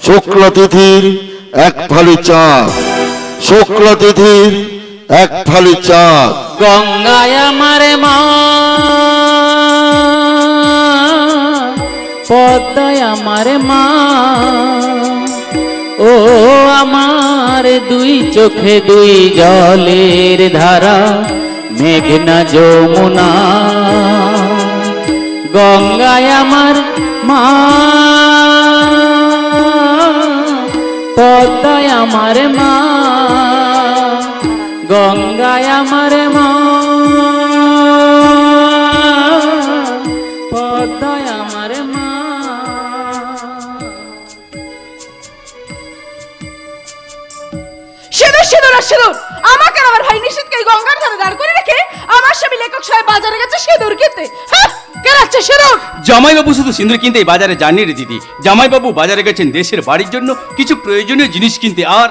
শুক্ল তিথির এক ফালি চাঁদ, শুক্ল তিথির এক ফালি চাঁদ। গঙ্গায় আমার মা, পদ্মায় আমার মা, ও আমার দুই চোখে দুই জলের ধারা, মেঘনা যমুনা। গঙ্গায় আমার মা, পদ্মায় আমার মা, গঙ্গায় আমার মা, পদ্মায় আমার মা। সিঁদুর সিঁদুর আর সিঁদুর, আমাকে আমার ভাই নিশীথকে গঙ্গার ধারে দাঁড় করে রেখে আমার স্বামী লেখক সাহেব বাজারে গেছে সিঁদুর কিনতে। কে রাখছে সিঁদুর? জামাইবাবু শুধু সিঁদুর কিনতে বাজারে যাননি রে দিদি। জামাইবাবু বাজারে গেছেন দেশের বাড়ির জন্য কিছু প্রয়োজনীয় জিনিস কিনতে, আর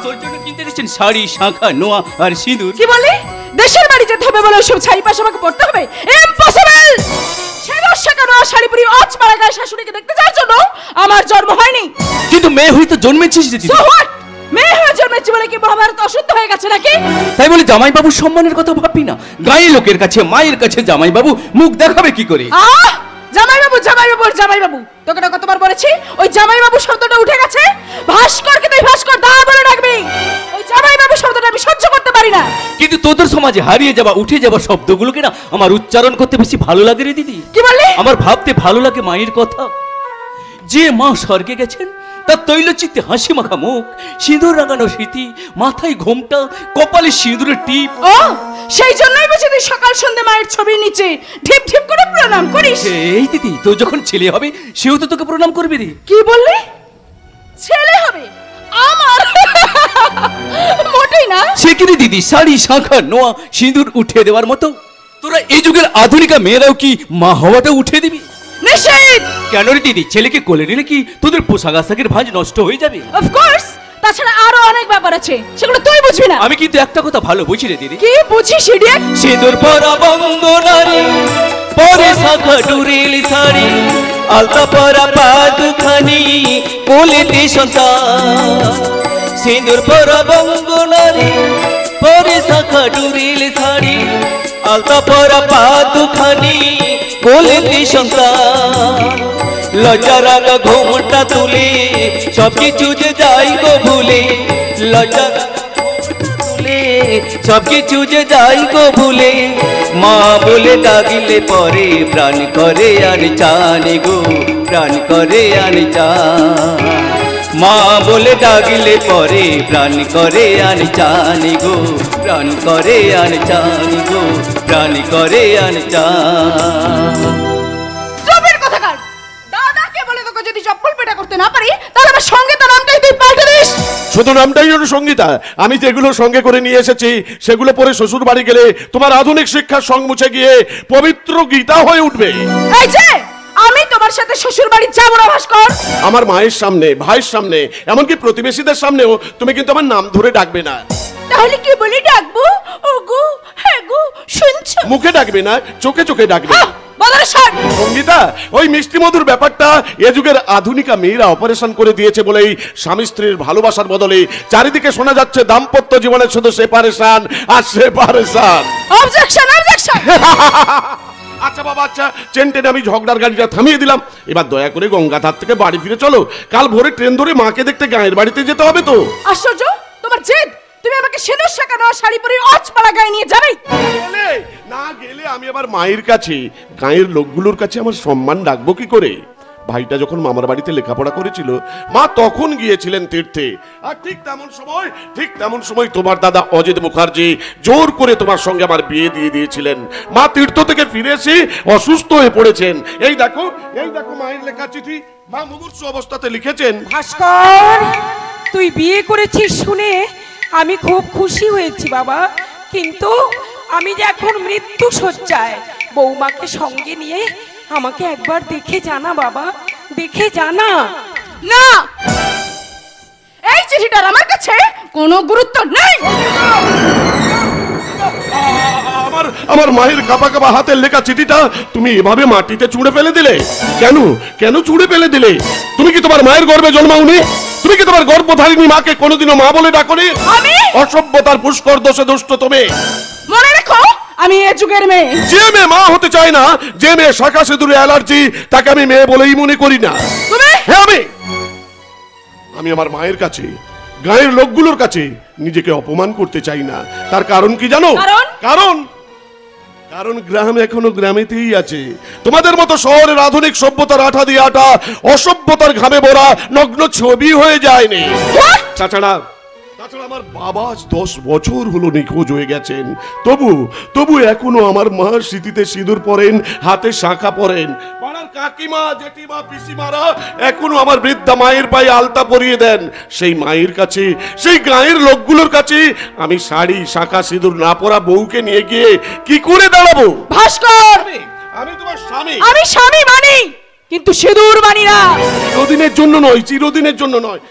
তোর জন্য কিনতে গেছেন শাড়ি, শাঁখা, নোয়া আর সিঁদুর। কি বললি? দেশের বাড়ি যেতে হবে বলে ওসব ছাই পাশ আমাকে পড়তে হবে? ইম্পসিবল! সিঁদুর শাঁখা নোয়া শাড়ি পরি আজ পাড়া গায়ে শাশুড়িকে দেখতে যাওয়ার জন্য আমার জন্ম হয়নি। কিন্তু মেয়ে হয়ে তো জন্মেছিস রে দিদি। So what? মেয়ে হয়ে জন্মেছি বলে কি মহাভারত অশুদ্ধ হয়ে গেছে নাকি? তাই বলে জামাইবাবুর সম্মানের কথা ভাববি না। গায়ে লোকের কাছে, মায়ের কাছে জামাইবাবু মুখ দেখাবে কি করে? জামাইবাবু জামাইবাবু জামাইবাবু, তোকে না কতবার বলেছি ওই জামাইবাবু শব্দটা উঠে গেছে। ভাস্করকে তুই ভাস্কর দা বলে ডাকবি। ওই জামাইবাবু শব্দটা আমি সহ্য করতে পারি না। কিন্তু তোদের সমাজে হারিয়ে যাওয়া, উঠে যাওয়া শব্দগুলোকে না আমার উচ্চারণ করতে বেশি ভালো লাগে রে দিদি। কি বললি? আমার ভাবতে ভালো লাগে মায়ের কথা। যে মা স্বর্গে গেছেন, তার তৈলচিত্তে হাসি মাখা মুখ, সিঁদুর রাঙানো স্মৃতি, মাথায় ঘোমটা, কপালে সিঁদুরের টিপ। ও সেই জন্যই বুঝি তুই সকাল সন্ধ্যে মায়ের ছবির নিচে ঢিপ ঢিপ করে প্রণাম করিস। এই দিদি, তোর যখন ছেলে হবে সেও তো তোকে প্রণাম করবে রে। কি বললি? ছেলে হবে আমার? মোটেই না। সে কি রে দিদি, শাড়ি, শাঁখা, নোয়া, সিঁদুর উঠে দেওয়ার মতো তোরা এই যুগের আধুনিকা মেয়েরাও কি মা হওয়াটা উঠে দিবি? নিশ্চিত। কেন রে দিদি, ছেলেকে কোলে নিলে কি তোদের পোশাক আশাকের ভাঁজ নষ্ট হয়ে যাবে? অফ কোর্স, তাছাড়া আরো অনেক ব্যাপার আছে, সেগুলো তুই বুঝবি না। আমি কিন্তু একটা কথা ভালো বুঝি রে দিদি। কি বুঝিস ইডিয়েট? সিঁদুর পরা বঙ্গনারী, পরে শাঁখা ডুরিল শাড়ি, আলতা পরা পা দুখানি, কোলেতে সন্তান। সিঁদুর পরা বঙ্গনারী, পরে শাঁখা ডুরিল শাড়ি, আলতা পরা পা দুখানি, কোলেতে সন্তান। লজ্জা রাগা ঘোমটা তুলে সব কিছু যে যাই গো ভুলে, লজ্জা তুলে সব কিছু যে যাই গো ভুলে, মা বলে ডাকিলে পরে প্রাণ করে আর চানে গো, প্রাণ করে আর চান। মা বলে ডাকিলে পরে প্রাণ করে আর চানে গো, প্রাণ করে আর চানে গো, প্রাণ করে আর চান। যদি চপ্পল পেটা করতে না পারি তাহলে আমার সঙ্গীতা নামটাই তুই পাল্টে দিস। শুধু নামটাই হলো সঙ্গীতা। আমি যেগুলো সঙ্গে করে নিয়ে এসেছি সেগুলো পরে শ্বশুর বাড়ি গেলে তোমার আধুনিক শিক্ষার সঙ্গ মুছে গিয়ে পবিত্র গীতা হয়ে উঠবে। এই যে আমি তোমার সাথে শ্বশুর বাড়ি যাব না ভাস্কর। আমার মায়ের সামনে, ভাইয়ের সামনে, এমনকি প্রতিবেশীদের সামনেও তুমি কিন্তু আমার নাম ধরে ডাকবে না। তাহলে কি বলি ডাকবো? ওগো হ্যাঁ গো শুনছো? মুখে ডাকবে না, চোখে চোখে ডাকবে। সঙ্গীতা, ওই মিষ্টি মধুর ব্যাপারটা এ যুগের আধুনিকা মেয়েরা অপারেশন করে দিয়েছে বলেই স্বামী স্ত্রীর ভালোবাসার বদলে চারিদিকে শোনা যাচ্ছে দাম্পত্য জীবনে শুধু সেপারেশন আর সেপারেশন। Objection objection. আচ্ছা বাবা, আচ্ছা চেন টেনে আমি ঝগড়ার গাড়িটা থামিয়ে দিলাম। এবার দয়া করে গঙ্গাধার থেকে বাড়ি ফিরে চলো। কাল ভোরে ট্রেন ধরে মাকে দেখতে গায়ের বাড়িতে যেতে হবে তো। আশ্চর্য, তোমার জেদ। তুমি আমাকে সিঁদুর শাঁখা নোয়া শাড়ি পরে অচপাড়া গায়ে নিয়ে যাবে। না গেলে আমি আবার মায়ের কাছে, গায়ের লোকগুলোর কাছে আমার সম্মান রাখবো কি করে? ভাইটা যখন মামার বাড়িতে লেখাপড়া করেছিল মা তখন গিয়েছিলেন তীর্থে। আর ঠিক তেমন সময় তোমার দাদা অজিত মুখার্জি জোর করে তোমার সঙ্গে আমার বিয়ে দিয়ে দিয়েছিলেন। মা তীর্থ থেকে ফিরে এসে অসুস্থ হয়ে পড়েছেন। এই দেখো মায়ের লেখা চিঠি মা মুমূর্ষু অবস্থাতে লিখেছেন। ভাস্কর, তুই বিয়ে করেছিস শুনে আমি খুব খুশি হয়েছি বাবা, কিন্তু আমি যে এখন মৃত্যু শয্যায়, বৌমাকে সঙ্গে নিয়ে আমাকে একবার দেখে জানা বাবা, দেখে জানা। না, এই চিঠিটার আমার কাছে কোনো গুরুত্ব নেই। আমার আমার মায়ের কাপা কাপা হাতের লেখা চিঠিটা তুমি এভাবে মাটিতে ছুঁড়ে ফেলে দিলে কেন? কেন ছুঁড়ে ফেলে দিলে? তুমি কি তোমার মায়ের গর্ভে জন্মাওনি? তুমি কি তোমার গর্ভধারিণী মাকে কোনোদিনও মা বলে ডাকনি? আমি অসভ্যতার পুষ্কর দোষে দুষ্ট তুমি। মনে রেখো, আমি এ যুগের মেয়ে। যে মেয়ে মা হতে চায় না, যে মেয়ে শাখা সিঁদুরে অ্যালার্জি, তাকে আমি মেয়ে বলেই মনে করি না। তুমি? হ্যাঁ আমি আমার মায়ের কাছে, গায়ের লোকগুলোর কাছে নিজেকে অপমান করতে চাই না। তার কারণ কি জানো? কারণ কারণ গ্রাম এখনো গ্রামেতেই আছে। তোমাদের মতো শহরের আধুনিক সভ্যতার আঠা দিয়ে আটা অসভ্যতার ঘামে ভরা নগ্ন ছবি হয়ে যায়নি। তাছাড়া আমার বাবা আজ 10 বছর হলো নিখোঁজ হয়ে গেছেন। তবু এখনো আমার মা স্মৃতিতে সিঁদুর পরেন, হাতে শাঁখা পরেন। পাড়ার কাকিমা, জেঠিমা, পিসিমারা এখনো আমার বৃদ্ধা মায়ের পায়ে আলতা পরিয়ে দেন। সেই মায়ের কাছে, সেই গায়ের লোকগুলোর কাছে আমি শাড়ি, শাঁখা, সিঁদুর না পরা বউকে নিয়ে গিয়ে কি করে দাঁড়াবো? ভাস্কর, আমি তোমার স্বামী। আমি স্বামী মানি, কিন্তু সিঁদুর মানি না। চিরদিনের জন্য নয়, চিরদিনের জন্য নয়,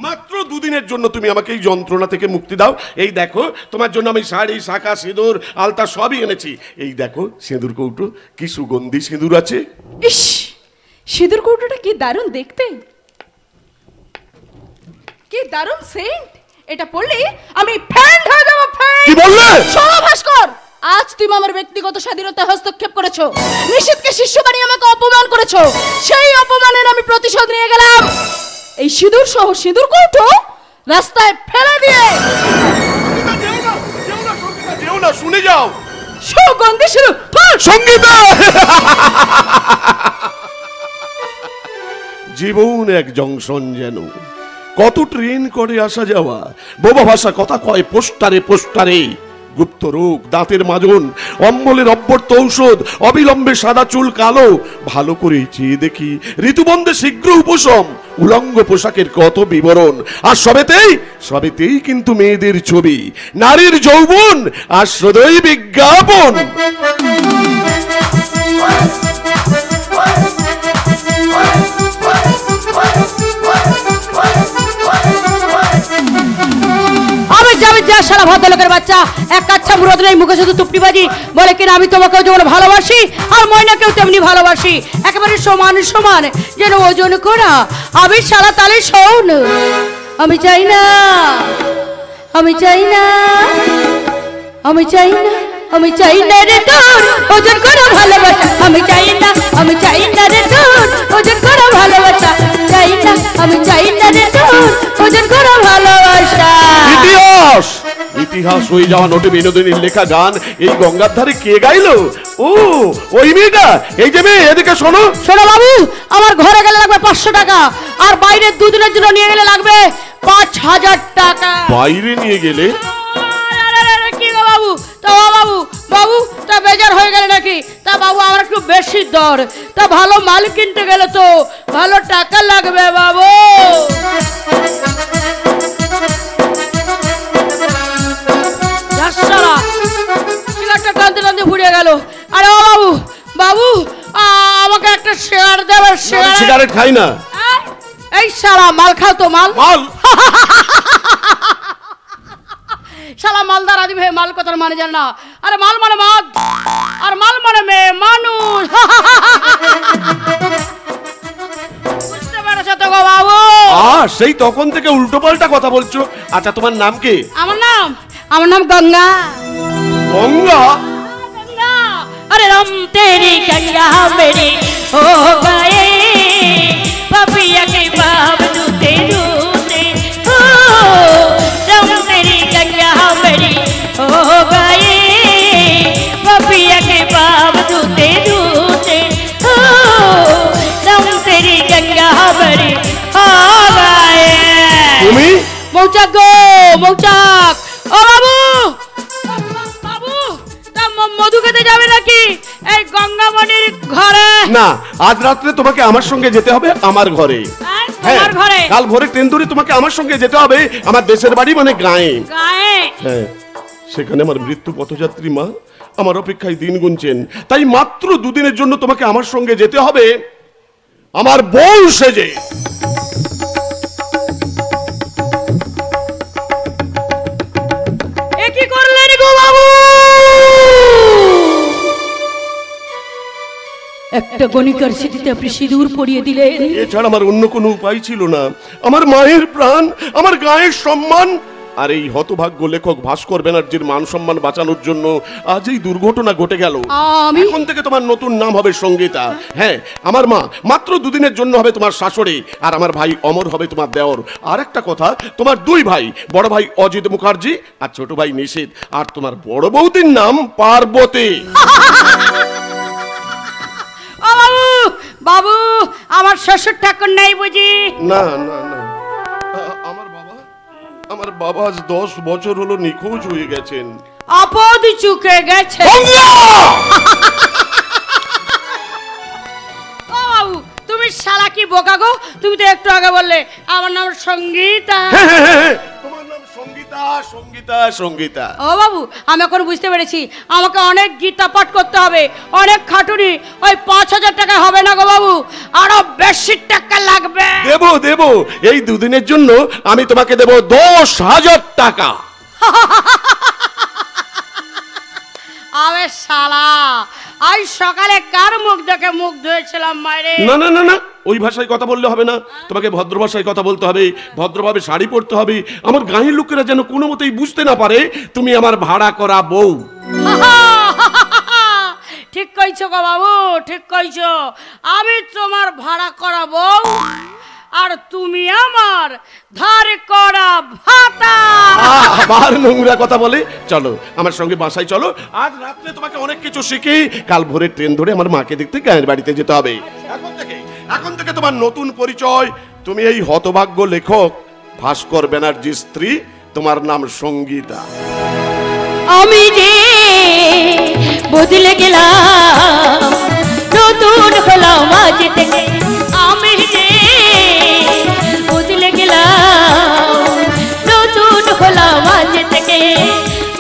মাত্র দুদিনের জন্য তুমি আমাকে এই যন্ত্রণা থেকে মুক্তি দাও। এই দেখো, তোমার জন্য আমি শাড়ি, শাঁখা, সিঁদুর, আলতা সবই এনেছি। এই দেখো সিঁদুর কৌটো, কি সুগন্ধি সিঁদুর আছে। ইস, সিঁদুর কৌটোটা কি দারুণ দেখতে, কি দারুণ সেন্ট। এটা পড়লে আমি ফ্যান্ড হয়ে যাব। কি বললে? শোনো ভাস্কর, আজ তুমি আমার ব্যক্তিগত স্বাধীনতায় হস্তক্ষেপ করেছো, নিষেধকে শিষ্য বানিয়ে আমাকে অপমান করেছো। সেই অপমানের আমি প্রতিশোধ নিয়ে গেলাম এই সিঁদুর সহ সিঁদুর কৌটো রাস্তায় ফেলে দিয়ে। যেও না, শুনে যাও। সুগন্ধি সিঁদুর, সঙ্গীতা। জীবন এক জংশন যেন, কত ট্রেন করে আসা যাওয়া, বোবা ভাষা কথা কয় পোস্টারে পোস্টারে। গুপ্ত রোগ, দাঁতের মাজন, অম্বলের অব্যর্থ ঔষধ, অবিলম্বে সাদা চুল কালো, ভালো করে চেয়ে দেখি ঋতুবন্ধে শীঘ্র উপশম, উলঙ্গ পোশাকের কত বিবরণ, আর সবেতেই কিন্তু মেয়েদের ছবি, নারীর যৌবন আর সদয় বিজ্ঞাপন। আমি যা শালা ভদ্রলোকের বাচ্চা, এক কাচ্চা মুরদ নেই, মুখে শুধু তুপটিবাজি বলে কিনা আমি তোমাকেও যেমন ভালোবাসি আর ময়নাকেও তেমনি ভালোবাসি, একেবারে সমান সমান যেন ওজন করা। আমি শালা তালে শোন, আমি চাই না, আমি চাই না, আমি চাই না, আমি চাই না রে তোর ওজন করা ভালোবাসা। আমি চাই না, আমি চাই না রে তোর ওজন করা ভালোবাসা। চাই না, আমি চাই না রে তোর ওজন করা ভালোবাসা। ইতিহাস হয়ে যাওয়া নোটে বিনোদিনীর লেখা গান এই গঙ্গার ধারে কে গাইলো? ও, ওই মেয়েটা। এই যে মেয়ে, এদিকে শোনো। শোনো বাবু, আমার ঘরে গেলে লাগবে 500 টাকা, আর বাইরে দুদিনের জন্য নিয়ে গেলে লাগবে 5000 টাকা। বাইরে নিয়ে গেলে? কি গো বাবু, তা বাবু তা বেজার হয়ে গেলে নাকি? তা বাবু আমার একটু বেশি দর, তা ভালো মাল কিনতে গেলে তো ভালো টাকা লাগবে বাবু। একটা টানতে টানতে ঘুরিয়ে গেল। আরে বাবু আমাকে একটা শেয়ার দেবে। সিগারেট খাই না। এই শালা মাল খাও তো? মাল শালা মালদার আদি ভাই, মাল কথার মানে জান না। আরে মাল মানে মদ, আর মাল মানে মেয়ে মানুষ। বুঝতে পারছো তো গো বাবু? সেই তখন থেকে উল্টো পাল্টা কথা বলছো। আচ্ছা, তোমার নাম কি? আমার নাম গঙ্গা। গঙ্গা? अरे रम तेरी गंगा मेरी हो गए, पपिया के बाप दूते दूते हो। रम तेरी गंगा मेरी हो गए, पपिया के बाप दूते दूते हो। रम तेरी गंगा मेरी हो गए। তুমি মৌচাক গো, মৌচাক। ও বাবু, মধু খেতে যাবে নাকি এই গঙ্গামণির ঘরে? না, আজ রাত্রে তোমাকে আমার সঙ্গে যেতে হবে আমার ঘরে। তোমার ঘরে? কাল ভোরে ট্রেন ধরে তোমাকে আমার সঙ্গে যেতে হবে আমার দেশের বাড়ি, মানে গায়ে। হ্যাঁ, সেখানে আমার মৃত্যু পথযাত্রী মা আমার অপেক্ষায় দিন গুনছেন। তাই মাত্র দুদিনের জন্য তোমাকে আমার সঙ্গে যেতে হবে আমার বউ সেজে। এ কি করলেন গো বাবু? একটা গণিকার স্মৃতিতে আপনি সিঁদুর পরিয়ে দিলেন। এছাড়া আমার অন্য কোনো উপায় ছিল না। আমার মায়ের প্রাণ, আমার গায়ের সম্মান, আর এই হতভাগ্য লেখক ভাস্কর ব্যানার্জির মান সম্মান বাঁচানোর জন্য আজ এই দুর্ঘটনা ঘটে গেল। আমি এখন থেকে তোমার নতুন নাম হবে সঙ্গীতা। হ্যাঁ, আমার মা মাত্র দুদিনের জন্য হবে তোমার শাশুড়ি, আর আমার ভাই অমর হবে তোমার দেওর। আর একটা কথা, তোমার দুই ভাই, বড় ভাই অজিত মুখার্জি আর ছোট ভাই নিশীথ, আর তোমার বড় বৌদির নাম পার্বতী। ও বাবু, বাবু আমার শ্বশুর ঠাকুর নেই বুঝি? না না না, আমার বাবা আজ 10 বছর হলো নিখোঁজ হয়ে গেছেন। আপদ চুকে গেছে। ও বাবু, তুমি শালা কি বোকা গো? তুমি তো একটু আগে বললে আমার নাম সঙ্গীতা। তোমার নাম সঙ্গীতা, সঙ্গীতা, সঙ্গীতা। ও বাবু, আমি এখন বুঝতে পেরেছি আমাকে অনেক গীতা পাঠ করতে হবে, অনেক খাটুনি। ওই 5,000 টাকা হবে না গো বাবু, আরো বেশি টাকা লাগবে। দেবো দেবো, এই দুদিনের জন্য আমি তোমাকে দেবো 10,000 টাকা। আবে শালা, আজ সকালে কার মুখ দেখে মুখ ধুয়েছিলাম মাইরে? না না না না, ওই ভাষায় কথা বললে হবে না, তোমাকে ভদ্র ভাষায় কথা বলতে হবে, ভদ্রভাবে শাড়ি পরতে হবে। আমার গাঁয়ের লোকেরা যেন কোনো মতেই বুঝতে না পারে তুমি আমার ভাড়া করা বউ। ঠিক কইছো গো বাবু, ঠিক কইছো। আমি তোমার ভাড়া করা বউ, আর তুমি আমার ধার করা ভাতা। আবার নোংরা কথা বলে। চলো আমার সঙ্গে বাসায় চলো, আজ রাত্রে তোমাকে অনেক কিছু শিখি, কাল ভোরের ট্রেন ধরে আমার মাকে দেখতে গায়ের বাড়িতে যেতে হবে। এখন থেকে তোমার নতুন পরিচয়, তুমি এই হতভাগ্য লেখক ভাস্কর ব্যানার্জির স্ত্রী, তোমার নাম সঙ্গীতা। আমি যে বদলে গেলাম, নতুন হলাম আজ থেকে। আমি যে বদলে গেলাম, নতুন হলাম আজ থেকে।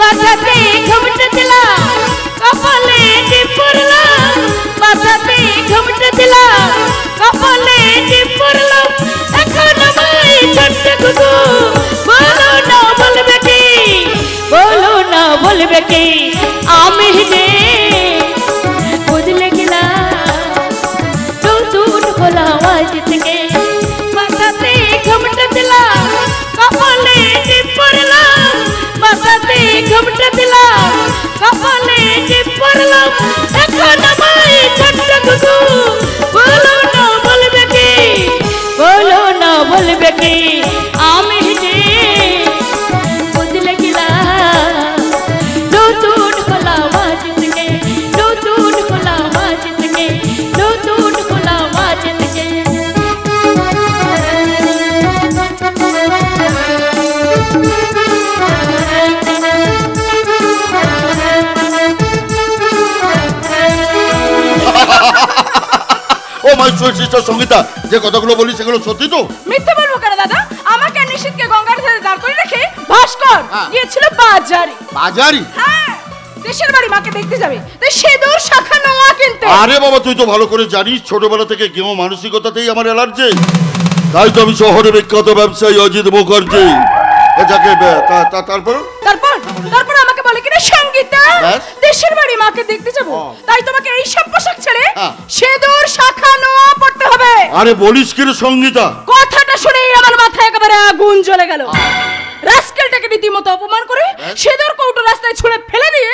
মাথাতে ঘুমটা দিলাম, কপালে টিপ পড়লাম। মাথাতে ঘুমটা দিলাম, কপালে টিপ পড়লাম। এখন আমায় ছোট্ট কুকু বলো না বলবে কি, বলো না বলবে কি। আমি যে বদলে গেলাম, নতুন হলাম আজ থেকে। মাথাতে ঘুমটা দিলাম, কপালে টিপ পড়লাম। মাথাতে ঘুমটা দিলাম, কপালে টিপ পড়লাম। এখন আমায় ছোট্ট কুকু বলো না বলবে কি, বলো না বলবে কি। আমি যে বদলে গেলাম, নতুন হলাম আজ থেকে। নতুন হলাম আজ থেকে, নতুন হলাম আজ থেকে। ও মাই সুইট সিস্টার সঙ্গীতা, যে কথাগুলো বলি সেগুলো সত্যি তো? মিথ্যে বলবো কেন দাদা? আমাকে নিশীথকে গঙ্গার ধারে দাঁড় করে রেখে ভাস্কর গিয়েছিল বাজারে। বাজারি? হ্যাঁ, দেশের বাড়ি মাকে দেখতে যাবে, তাই সিঁদুর শাখা নোয়া কিনতে। আরে বাবা, তুই তো ভালো করে জানিস ছোটবেলা থেকে গেমো মানসিকতাতেই আমার অ্যালার্জি। তাই তো আমি শহরে বিখ্যাত ব্যবসায়ী অজিত মুখার্জি। যাকে তারপর তারপর আমাকে বলে কিনা সঙ্গীতা, দেশের বাড়ি মাকে দেখতে যাবো, তাই তোমাকে এই সব পোশাক ছেড়ে সিঁদুর শাখা নোয়া পড়তে হবে। আরে বলিস কি রে সঙ্গীতা? কথাটা শুনেই আমার মাথায় একেবারে আগুন জ্বলে গেল। রাস্কেলটাকে রীতিমতো অপমান করে সিঁদুর কৌটো রাস্তায় ছুঁড়ে ফেলে দিয়ে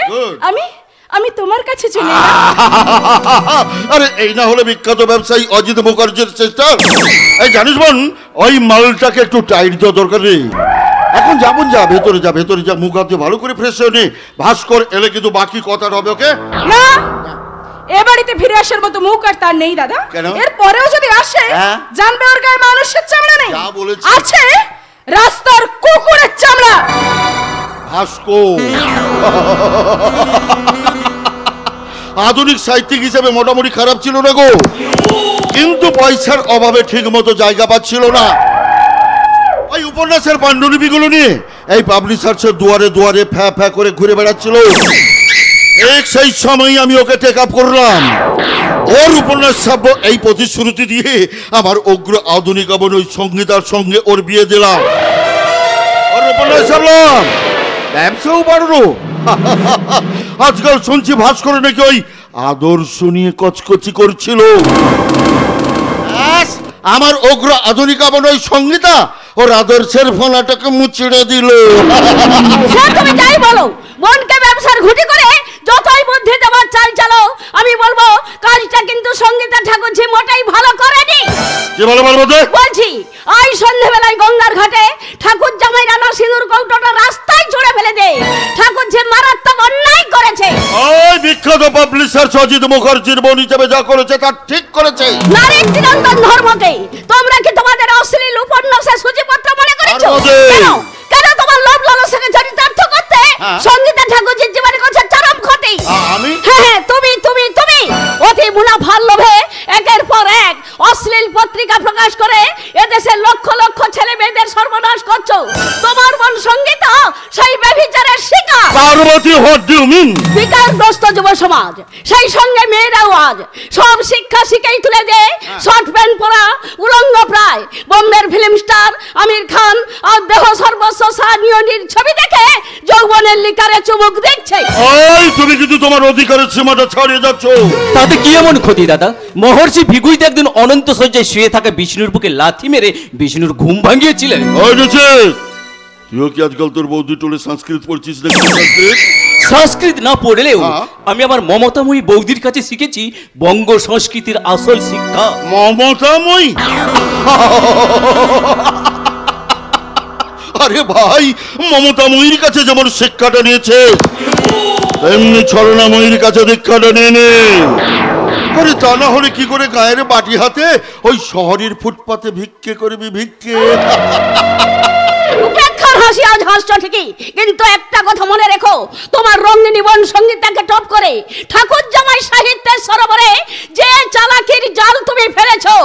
আমি তোমার কাছে চলে এলাম। আরে এই না হলে বিখ্যাত ব্যবসায়ী অজিত মুখার্জির চেষ্টা? এই জানিস বোন, ওই মালটাকে একটু টাইট দেওয়া দরকার নেই। এখন যাবন, যা ভেতরে যা, ভেতরে যা, মুখ হাতে ভালো করে ফ্রেশ হয়ে নে। ভাস্কর এলে কিন্তু বাকি কথাটা হবে। ওকে না, এ বাড়িতে ফিরে আসার মতো মুখ আর তার নেই দাদা। এর পরেও যদি আসে, জানবে ওর গায়ে মানুষের চামড়া নেই, আছে রাস্তার কুকুরের চামড়া। ভাস্কর আধুনিক সাহিত্যিক হিসেবে মোটামুটি খারাপ ছিল না গো, কিন্তু পয়সার অভাবে ঠিক মতো জায়গা পাচ্ছিল না। ওই উপন্যাসের পাণ্ডুলিপিগুলো নিয়ে এই পাবলিশার্সের দুয়ারে দুয়ারে ফ্যা ফ্যা করে ঘুরে বেড়াচ্ছিল। সেই সময় আমি ওকে টেক আপ করলাম। ওর উপন্যাস ছাপবো এই প্রতিশ্রুতি দিয়ে আমার অগ্র আধুনিক ওই সঙ্গীতার সঙ্গে ওর বিয়ে দিলাম। ওর উপন্যাস ছাপলাম, ব্যবসাও বাড়লো। আজকাল শুনছি ভাস্কর নাকি ওই আদর্শ নিয়ে কচকচি করছিল। ব্যাস, আমার অগ্র আধুনিকা বনই সঙ্গীতা ওর আদর্শের ফোনাটাকে মুচড়ে দিল। সে তুমি যাই বলো, মনকে ব্যবসার ঘুটি করে যতই বুদ্ধি দেওয়ার চাল চালো, আমি বলবো কাজটা কিন্তু সঙ্গীতা ঠাকুরজি মোটেই ভালো করেনি। কি বলো বলবো? বলছি আজ সন্ধ্যেবেলায় গঙ্গার ঘাটে ঠাকুর জামাই রানা সিঁদুর কৌটোটা রাস্তায় ছুঁড়ে ফেলে দে। ঠাকুর যে মারাত্মক অন্যায় করেছে। ওই বিখ্যাত পাবলিশার সজিত মুখার্জির বোন হিসেবে যা করেছে তা ঠিক করেছে। নারীর চিরন্তন ধর্মকে তোমরা কি তোমাদের অশ্লীল উপন্যাসে সূচিপত্র মনে করেছো? কেন কেন তোমার লোভ লালসাকে চরিতার্থ করতে সঙ্গীতা ঠাকুরজির জীবনে করছে চরম ক্ষতি। আমি? হ্যাঁ তুমি তুমি তুমি অতি মুনাফার লোভে একের পর এক অশ্লীল পত্রিকা প্রকাশ করে এদেশের লক্ষ লক্ষ ছেলে মেয়েদের সর্বনাশ করছো। তোমার বোন সঙ্গীতা সেই ব্যভিচারের শিকার। Parvati, what do you mean? বিকারগ্রস্ত যুব সমাজ, সেই সঙ্গে মেয়েরাও আজ সব শিক্ষা শিখেই তুলে দেয় শর্ট প্যান্ট পরা, উলঙ্গ প্রায় বোম্বের ফিল্ম স্টার আমির খান আর দেহ সর্বস্ব সানিয়নির ছবি দেখে যৌবনের লিকারে চুমুক দিচ্ছে। ওই তুমি কিন্তু তোমার অধিকারের সীমাটা ছাড়িয়ে যাচ্ছ। তাতে কি এমন ক্ষতি দাদা? মহর্ষি ভিগুইতে একদিন অনন্ত শয্যায় শুয়ে থাকা বিষ্ণুর বুকে লাথি মেরে বিষ্ণুর ঘুম ভাঙিয়েছিলেন। ওই নিচে তুইও কি আজকাল তোর বৌদি টোলে সংস্কৃত পড়ছিস নাকি? সংস্কৃত না পড়লেও আমি আমার মমতাময়ী বৌদির কাছে শিখেছি বঙ্গ সংস্কৃতির আসল শিক্ষা। মমতাময়ী? আরে ভাই, মমতাময়ীর কাছে যেমন শিক্ষাটা নিয়েছে তেমনি ছলনাময়ীর কাছে দীক্ষাটা নিয়ে নে। আরে তা না হলে কি করে গায়ের বাটি হাতে ওই শহরের ফুটপাতে ভিক্ষে করবি? ভিক্ষে উপেক্ষার হাসি আজ হাসছো ঠিকই, কিন্তু একটা কথা মনে রেখো, তোমার রঙিনী বোন সঙ্গীতাকে টপ করে ঠাকুর জামাই সাহিত্যের সরোবরে যে চালাকির জাল তুমি ফেলেছো,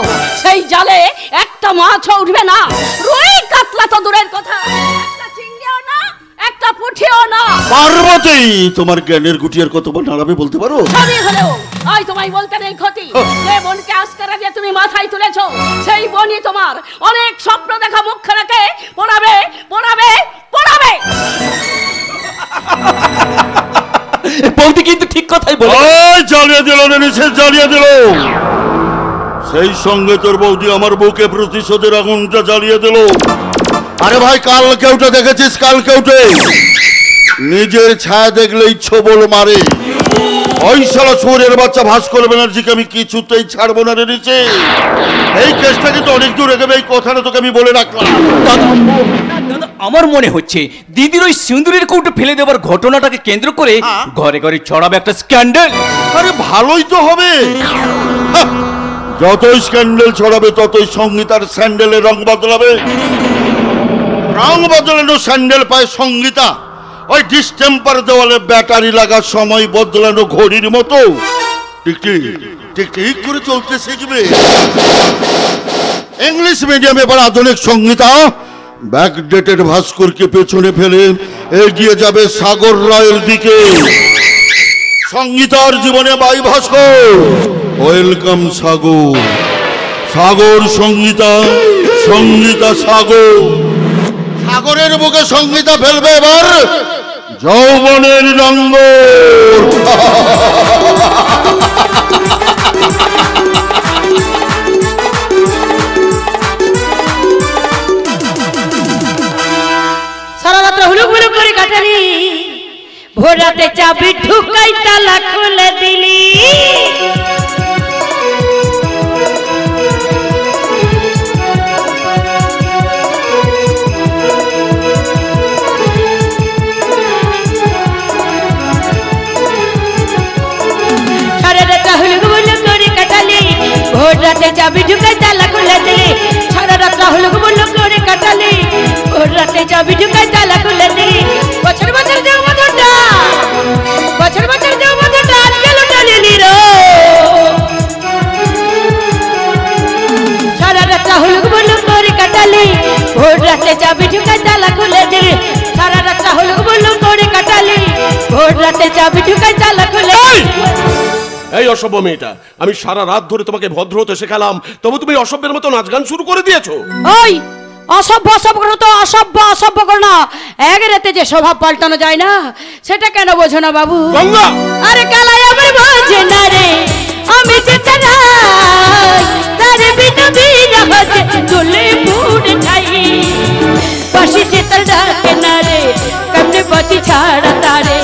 সেই জালে একটা মাছও উঠবে না। রুই কাতলা তো দূরের কথা, একটা চিংড়িও না, একটা পুঁঠিও না। পার্বতী, তোমার জ্ঞানের গুটিয়ার কতবার নাড়াবে বলতে পারো? সবই হলেও আজ তোমায় বলতে নেই ক্ষতি। যে বোনকে আজকারা দিয়ে তুমি মাথায় তুলেছো, সেই বোনই তোমার অনেক স্বপ্ন দেখা মুখে রেখে পড়াবে পড়াবে পড়াবে। বৌদি কিন্তু ঠিক কথাই বলে। ওই জ্বালিয়ে দিল না, নিষেধ জ্বালিয়ে দিল। সেই সঙ্গে তোর বৌদি আমার বুকে প্রতিশোধের আগুনটা জ্বালিয়ে দিল। আরে ভাই, কাল কেউটে দেখেছিস? কাল কেউটে নিজের ছায়া দেখলেই ছোবল মারে। ওই শালা চোরের বাচ্চা ভাস্কর ব্যানার্জিকে আমি কিছুতেই ছাড়বো না রে নিচে। এই কেসটা কিন্তু অনেক দূর এগোবে, এই কথাটা তোকে আমি বলে রাখলাম। দাদা, আমার মনে হচ্ছে দিদির ওই সিঁদুরের কৌটো ফেলে দেওয়ার ঘটনাটাকে কেন্দ্র করে ঘরে ঘরে ছড়াবে একটা স্ক্যান্ডাল। আরে ভালোই তো হবে। যতই স্ক্যান্ডেল ছড়াবে ততই সঙ্গীতার স্যান্ডেলের রং বদলাবে। রং বদলানো স্যান্ডেল পায় সঙ্গীতা ওই ডিস্টেম্পার দেওয়ালে ব্যাটারি লাগার সময় বদলানো ঘড়ির মতো ঠিক ঠিক করে চলতে শিখবে। ইংলিশ মিডিয়ামে এবার আধুনিক সঙ্গীতা ব্যাকডেটেড ভাস্করকে পেছনে ফেলে এগিয়ে যাবে সাগর রায়ের দিকে। সঙ্গীতার জীবনে বাই ভাস্কর, ওয়েলকাম সাগর। সাগর সঙ্গীতা, সঙ্গীতা সাগর। সাগরের বুকে সঙ্গীতা ফেলবে এবার যৌবনের রঙ্গ। সারা রাত হুলুক হুলুক করে কাটালি, ভোর রাতে চাবি ঢুকাই তালা খুলে দিলি। সারা রাত হুলুক হুলুক করে কাটালি, ভোর রাতে চাবি ঢুকাই তালা খুলে দিলি। সারা রাত হুলুক হুলুক করে কাটালি, ভোর রাতে চাবি ঢুকাই তালা খুলে দিলি। বছর বছর দেও মধুটা, বছর বছর দেও মধুটা, আজকে লুটালি নিরো। সারা রাত হুলুক হুলুক করে কাটালি, ভোর রাতে চাবি ঢুকাই তালা খুলে দিলি। সারা রাত হুলুক হুলুক করে কাটালি, ভোর রাতে চাবি ঢুকাই তালা খুলে দিলি। এই অসভ্য মেয়েটা, আমি সারা রাত ধরে তোমাকে ভদ্র হতে শেখালাম, তবু তুমি অসভ্যের মতো নাচ গান শুরু করে দিয়েছো। ওই অসভ্য অসভ্য করো তো, অসভ্য অসভ্য করো না। এক রাতে যে স্বভাব পাল্টানো যায় না, সেটা কেন বোঝো না বাবু? গঙ্গা! আরে কালাই আমার বোঝে না রে, আমি যে তারাই তারে বিনা বিনা হতে চলে পুড়ে ঠাই। বাসি যে তার ডাকে না রে, কেমনে বাঁচি ছাড়া তারে।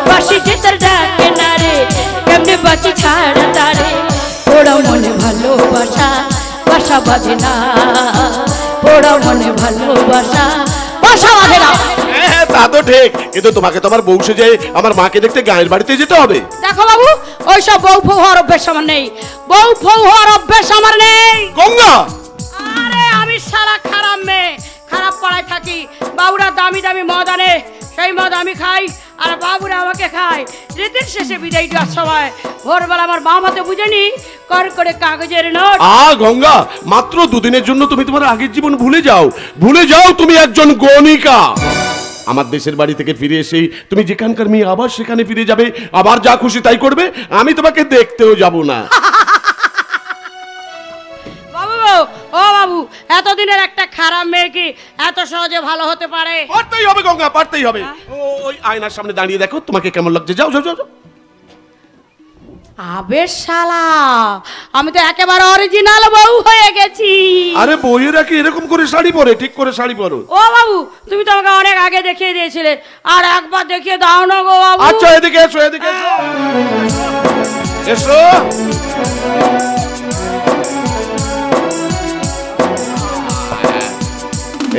বাসি যে তার ডাকে না রে, কেমনে বাঁচি ছাড়া তারে। ওরা মনে ভালোবাসা বাসা বাঁধে না, ওরা মনে ভালোবাসা বাসা বাঁধে না। হ্যাঁ, তা তো ঠিক, কিন্তু তোমাকে তো আমার বউ সেজে আমার মাকে দেখতে গায়ের বাড়িতে যেতে হবে। দেখো বাবু, ওইসব বউ ফৌ হওয়ার অভ্যেস আমার নেই, বউ ফৌ হওয়ার অভ্যেস আমার নেই। গঙ্গা! আরে আমি সারা খারাপ মেয়ে, খারাপ পাড়ায় থাকি। বাবুরা দামি দামি মদ আনে, সেই মদ আমি খাই, আর বাবুরা আমাকে খায়। রীতির শেষে বিদায় দেওয়ার সময় ভোরবেলা আমার বাম হাতে বুঝেনি কর করে কাগজের নোট। গঙ্গা, মাত্র দুদিনের জন্য তুমি তোমার আগের জীবন ভুলে যাও, ভুলে যাও তুমি একজন গণিকা। আমার দেশের বাড়ি থেকে ফিরে এসে তুমি যেখানকার মেয়ে আবার সেখানে ফিরে যাবে, আবার যা খুশি তাই করবে, আমি তোমাকে দেখতেও যাব না। বাবু, ও বাবু, এতদিনের একটা খারাপ মেয়ে কি এত সহজে ভালো হতে পারে? পারতেই হবে গঙ্গা, পারতেই হবে। ওই আয়নার সামনে দাঁড়িয়ে দেখো তোমাকে কেমন লাগছে, যাও যাও যাও। আবে শালা, আমি তো একেবারে অরিজিনাল বউ হয়ে গেছি। আরে বউয়েরা কি এরকম করে শাড়ি পরে? ঠিক করে শাড়ি পরো। ও বাবু, তুমি তো আমাকে অনেক আগে দেখিয়ে দিয়েছিলে, আর একবার দেখিয়ে দাও না গো বাবু। আচ্ছা, এদিকে এসো, এদিকে এসো, এসো।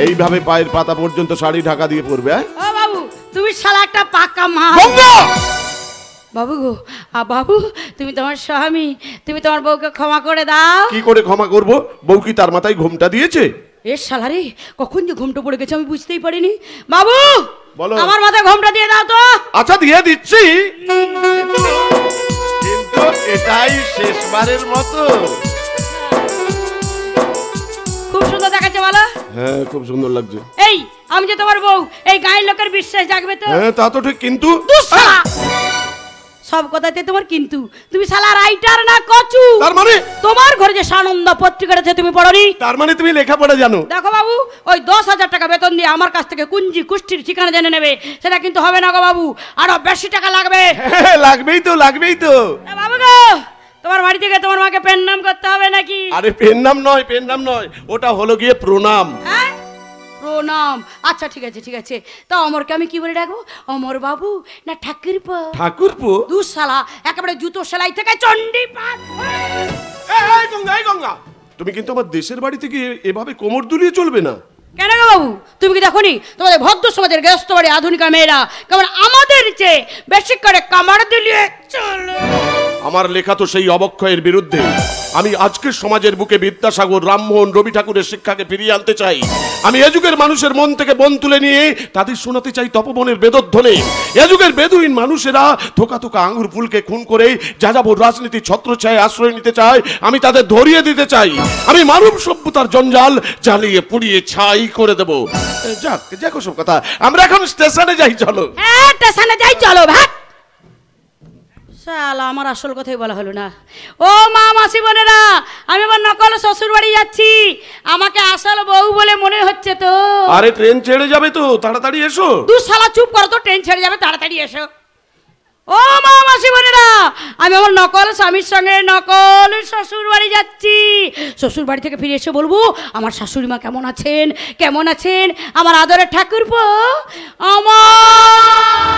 এইভাবে পায়ের পাতা পর্যন্ত শাড়ি ঢাকা দিয়ে পরবে। ও বাবু, তুমি শালা একটা পাক্কা মা। বাবু গো, বাবু, তুমি তোমার স্বামী, তুমি তোমার বউকে ক্ষমা করে দাও। কি করে ক্ষমা করব? বউ কি তার মাথায় ঘোমটা দিয়েছে? এ শালা রে, কখন যে ঘোমটা পড়ে গেছে আমি বুঝতেই পারিনি। বাবু, বলো। আমার মাথায় ঘোমটা দিয়ে দাও তো। আচ্ছা, দিয়ে দিচ্ছি, কিন্তু এটাই শেষবারের মতো। খুব সুন্দর দেখাচ্ছে বলো। হ্যাঁ, খুব সুন্দর লাগছে। এই, আমি যে তোমার বউ, এই গায়ের লোকের বিশ্বাস জাগবে তো? হ্যাঁ, তা তো ঠিক, কিন্তু দুঃশালা, সব কথাতে তোমার কিন্তু। তুমি শালা রাইটার না কচু? তার মানে? তোমার ঘরে যে সানন্দ পত্রিকাটা আছে তুমি পড়নি? তার মানে তুমি লেখাপড়া জানো? দেখো বাবু, ওই 10,000 টাকা বেতন দিয়ে আমার কাছ থেকে কুঞ্জি কুষ্টির ঠিকানা জেনে নেবে, সেটা কিন্তু হবে না গো বাবু, আরো বেশি টাকা লাগবে। হ্যাঁ, লাগবেই তো, লাগবেই তো। বাবু গো, তোমার বাড়ি থেকে তোমার মাকে পেন নাম করতে হবে নাকি? আরে পেন নাম নয়, পেন নাম নয়, ওটা হলো গিয়ে প্রণাম। হ্যাঁ, প্রণাম। আচ্ছা ঠিক আছে, ঠিক আছে। তা অমরকে আমি কি বলে ডাকবো? অমর বাবু না ঠাকুরপো? ঠাকুরপো? দুঃশালা, একেবারে জুতো সেলাই থেকে চণ্ডীপাঠ। এই গঙ্গা, এই গঙ্গা, তুমি কিন্তু আমার দেশের বাড়ি থেকে এভাবে কোমর দুলিয়ে চলবে না। কেন গো বাবু, তুমি কি দেখোনি তোমাদের ভদ্র সমাজের গৃহস্থ বাড়ি আধুনিকা মেয়েরা কেমন আমাদের চেয়ে বেশি করে কামার দিলিয়ে চলে? আমার লেখা তো সেই অবক্ষয়ের বিরুদ্ধে। আমি আজকের সমাজের বুকে বিদ্যাসাগর, রামমোহন, রবি ঠাকুরের শিক্ষাকে ফিরিয়ে আনতে চাই। আমি এ যুগের মানুষের মন থেকে বন তুলে নিয়ে তাদের শোনাতে চাই তপবনের বেদধ্বনি। এ যুগের বেদুইন মানুষেরা থোকা থোকা আঙুর ফুলকে খুন করে যাযাবর রাজনীতির ছত্রছায়ায় আশ্রয় নিতে চায়, আমি তাদের ধরিয়ে দিতে চাই। আমি মানব সভ্যতার জঞ্জাল জ্বালিয়ে পুড়িয়ে ছাই করে দেব। যাক, যাক সব কথা, আমরা এখন স্টেশনে যাই, চলো। হ্যাঁ, স্টেশনে যাই, চলো। ভাগ শালা, আমার আসল কথাই বলা হলো না। ও মা, মাসি, বোনেরা, আমি আমার নকল শ্বশুর বাড়ি যাচ্ছি। আমাকে আসল বউ বলে মনে হচ্ছে তো? আরে ট্রেন ছেড়ে যাবে তো, তাড়াতাড়ি এসো। দুঃশালা, চুপ করো তো, ট্রেন ছেড়ে যাবে, তাড়াতাড়ি এসো। ও মা, মাসি, বোনেরা, আমি আমার নকল স্বামীর সঙ্গে নকল শ্বশুর বাড়ি যাচ্ছি। শ্বশুর বাড়ি থেকে ফিরে এসে বলবো আমার শাশুড়ি মা কেমন আছেন, কেমন আছেন আমার আদরের ঠাকুরপো। আমার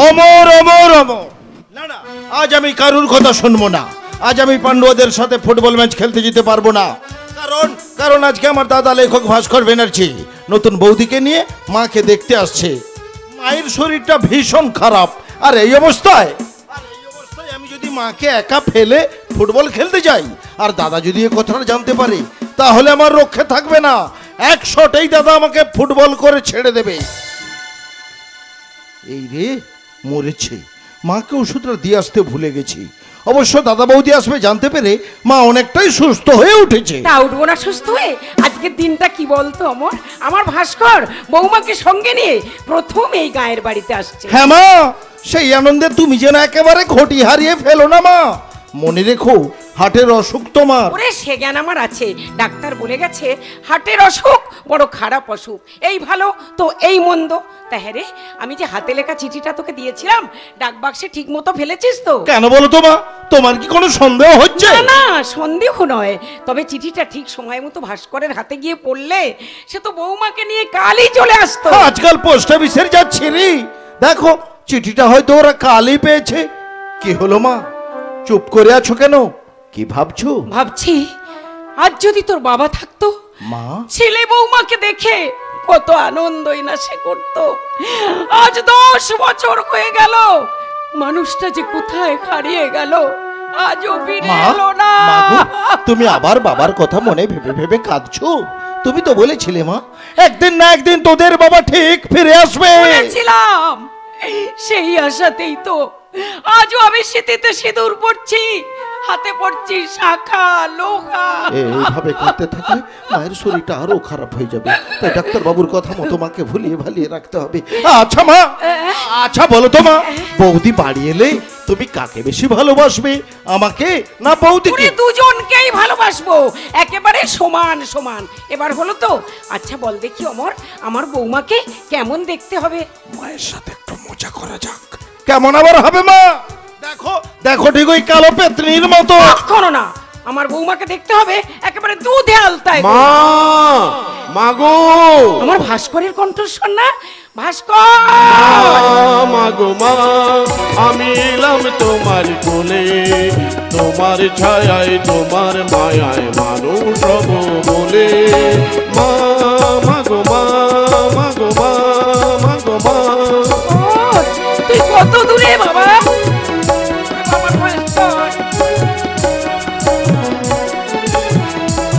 অমর অমর অমর। না না, আজ আমি কারুর কথা শুনবো না। আজ আমি পাণ্ডুয়াদের সাথে ফুটবল ম্যাচ খেলতে যেতে পারবো না। কারণ আজকে আমার দাদা লেখক ভাস্কর ব্যানার্জি নতুন বৌদিকে নিয়ে মাকে দেখতে আসছে। মায়ের শরীরটা ভীষণ খারাপ, আর এই অবস্থায় আমি যদি মাকে একা ফেলে ফুটবল খেলতে যাই, আর দাদা যদি এ কথাটা জানতে পারে, তাহলে আমার রক্ষে থাকবে না। 1 শটেই দাদা আমাকে ফুটবল করে ছেড়ে দেবে। এই রে, মরেছে। মাকে ওষুধটা দিয়ে আসতে ভুলে গেছি। অবশ্য দাদা বৌদি আসবে জানতে পেরে মা অনেকটাই সুস্থ হয়ে উঠেছে। তা উঠবো না সুস্থ হয়ে? আজকের দিনটা কি বলতো অমর, আমার ভাস্কর বৌমাকে সঙ্গে নিয়ে প্রথম এই গায়ের বাড়িতে আসছে। হ্যাঁ মা, সেই আনন্দে তুমি যেন একেবারে ঘটি হারিয়ে ফেলো না মা। মনে রেখো, হার্টের অসুখ তোমার। ওরে সে জ্ঞান আমার আছে, ডাক্তার বলে গেছে হার্টের অসুখ বড় খারাপ অসুখ, এই ভালো তো এই মন্দ। তা হ্যাঁ রে, আমি যে হাতে লেখা চিঠিটা তোকে দিয়েছিলাম ডাক বাক্সে ঠিক মতো ফেলেছিস তো? কেন বলো তো মা, তোমার কি কোনো সন্দেহ হচ্ছে? না না, সন্দেহ নয়, তবে চিঠিটা ঠিক সময় মতো ভাস্করের হাতে গিয়ে পড়লে সে তো বৌমাকে নিয়ে কালই চলে আসতো। আজকাল পোস্ট অফিসের যা ছিরি, দেখো চিঠিটা হয়তো ওরা কালই পেয়েছে। কি হলো মা, চুপ করে আছো কেন? কি ভাবছো? ভাবছি আজ যদি তোর বাবা থাকতো, মা ছেলে বৌমাকে দেখে কত আনন্দই না সে করতো। আজ 10 বছর হয়ে গেল, মানুষটা যে কোথায় হারিয়ে গেল, আজও ফিরে এলো না। মা গো, তুমি আবার বাবার কথা মনে ভেবে ভেবে কাঁদছো? তুমি তো বলেছিলে মা, একদিন না একদিন তোদের বাবা ঠিক ফিরে আসবে। বলেছিলাম, সেই আশাতেই তো আজও আমি শীতিতে সিঁদুর পড়ছি, হাতে পড়ছি শাখা লোহা। এইভাবে কাঁদতে থাকলে মায়ের শরীরটা আরো খারাপ হয়ে যাবে, তাই ডাক্তার বাবুর কথা মতো মাকে ভুলিয়ে ভালিয়ে রাখতে হবে। আচ্ছা মা, আচ্ছা বলো তো মা, বৌদি বাড়ি এলে তুমি কাকে বেশি ভালোবাসবে, আমাকে না বৌদিকে? দুজনকেই ভালোবাসবো, একেবারে সমান সমান। এবার হলো তো? আচ্ছা বল দেখি অমর, আমার বৌমাকে কেমন দেখতে হবে? মায়ের সাথে একটু মজা করা যাক। কেমন আবার হবে মা? দেখো দেখো, ঠিক ওই কালো পেত্নির মতো। কখনো না, আমার বৌমাকে দেখতে হবে একেবারে দুধে আলতায়। মা, মাগো, আমার ভাস্করের কণ্ঠস্বর না? ভাস্কর, মাগো মা, আমি এলাম তোমার কোলে, তোমার ছায়ায় তোমার মায়ায় মানুষ হব বলে। মা, মাগো মা, মাগো মা, মাগো মা। তুই কত দূরে বাবা? আমার ভাস্কর,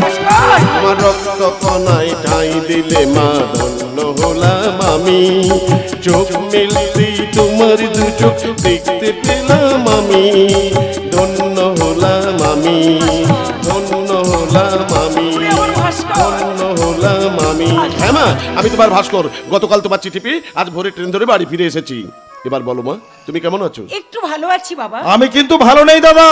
ভাস্কর, আমার রক্ত কণায় ঠাঁই দিলে মা, ধন্য হলাম আমি। চোখ মিলতে তোমার দু চোখ দেখতে পেলাম আমি, ধন্য হলাম আমি, ধন্য হলাম আমি, আমার ভাস্কর। ধন্য হলাম আমি। হ্যাঁ মা, আমি তোমার ভাস্কর। গতকাল তোমার চিঠি পেয়ে আজ ভোরে ট্রেন ধরে বাড়ি ফিরে এসেছি। এবার বলো মা, তুমি কেমন আছো? একটু ভালো আছি বাবা। আমি কিন্তু ভালো নেই দাদা।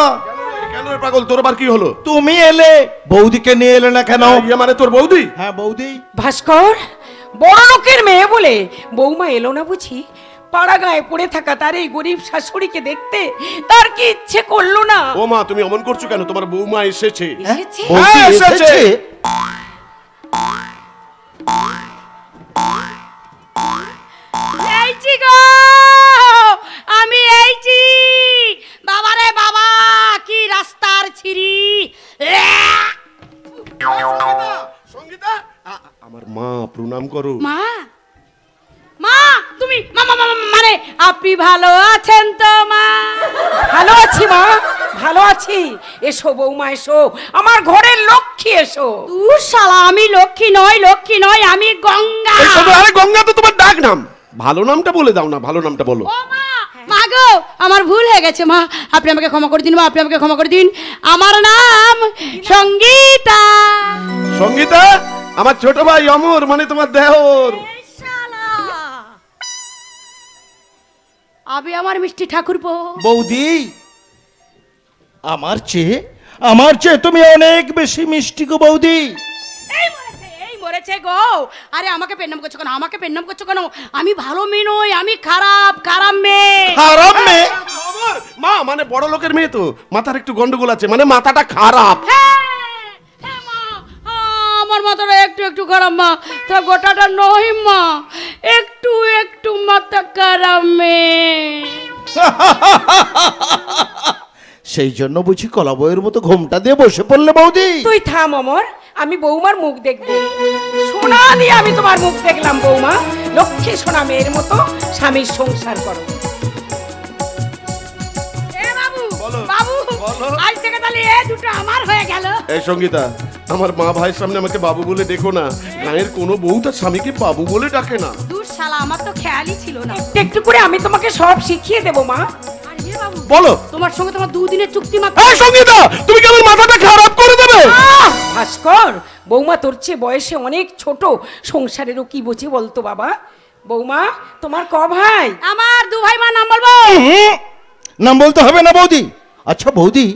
কেন রে পাগল, তোর আবার কি হলো? তুমি এলে, বৌদিকে নিয়ে এলে না কেন? ইয়ে মানে তোর বৌদি? হ্যাঁ বৌদি। ভাস্কর, বড় লোকের মেয়ে বলে বৌমা এলো না বুঝি? পাড়া গায়ে পড়ে থাকা তার এই গরিব শাশুড়িকে দেখতে তার কি ইচ্ছে করলো না? ও মা, তুমি অমন করছো কেন? তোমার বৌমা এসেছে। এসেছে? বৌদি হ্যাঁ, এসেছে। এসেছে? এইছি গো, আমি এইছি। বাবা রে বাবা, কি রাস্তার ছিরি। সঙ্গীতা, আমার মা, প্রণাম করো। মা, মা তুমি মানে আপনি ভালো আছেন তো মা? ভালো আছি মা, ভালো আছি। এসো বৌমা এসো, আমার ঘরের লক্ষ্মী এসো। তুই শালা, আমি লক্ষ্মী নয়, লক্ষ্মী নয়, আমি গঙ্গা। এই শোনো, আরে গঙ্গা তো তোমার ডাক নাম। ভালো নামটা বলে দাও না, ভালো নামটা বলো। ও মা, মা গো, আমার ভুল হয়ে গেছে মা, আপনি আমাকে ক্ষমা করে দিন মা, আপনি আমাকে ক্ষমা করে দিন। আমার নাম সঙ্গীতা। সঙ্গীতা, আমার ছোট ভাই অমর, মানে তোমার দেওর। আমি আমার মিষ্টি ঠাকুরপো। বৌদি, আমার চেয়ে তুমি অনেক বেশি মিষ্টি গো বৌদি। এই মরেছে গো। আরে আমাকে পেন্নাম করছো কেন? আমাকে পেন্নাম করছো কেন? আমি ভালো মেয়ে নই, আমি খারাপ খারাপ মেয়ে। খারাপ মেয়ে? অমর, মা মানে বড় লোকের মেয়ে তো, মাথার একটু গন্ডগোল আছে, মানে মাথাটা খারাপ। হ্যাঁ, হ্যাঁ মা, আমার মাথাটা একটু একটু খারাপ মা, তা গোটাটা নয় মা, একটু একটু মাথা খারাপ মেয়ে। সেই জন্য বুঝি কলা বইয়ের মতো ঘোমটা দিয়ে বসে পড়লে বৌদি? তুই থাম অমর, আমি বৌমার মুখ দেখবো। সোনা দিয়ে আমি তোমার মুখ দেখলাম বৌমা, লক্ষ্মী সোনা মেয়ের মতো স্বামীর সংসার করো। এ বাবু, বলো, বাবু, বলো। আজ থেকে তাহলে এ দুটো আমার হয়ে গেল। এই সঙ্গীতা, আমার মা ভাইয়ের সামনে আমাকে বাবু বলে দেখো না। গায়ের কোনো বউ তার স্বামীকে বাবু বলে ডাকে না। দূর শালা, আমার তো খেয়ালই ছিল না। একটু একটু করে আমি তোমাকে সব শিখিয়ে দেবো মা। আর এ বাবু, বলো। তোমার সঙ্গে তোমার দুদিনের চুক্তি মাত্র। এই সঙ্গীতা, তুমি কি আমার মাথাটা খারাপ করে দেবে? ভাস্কর, বৌমা তোর চেয়ে বয়সে অনেক ছোট, সংসারেরও কি বোঝে বলতো বাবা? বৌমা তোমার ক ভাই? আমার 2 ভাই। মা নাম বলবো? নাম বলতে হবে না বৌদি। আচ্ছা বৌদি,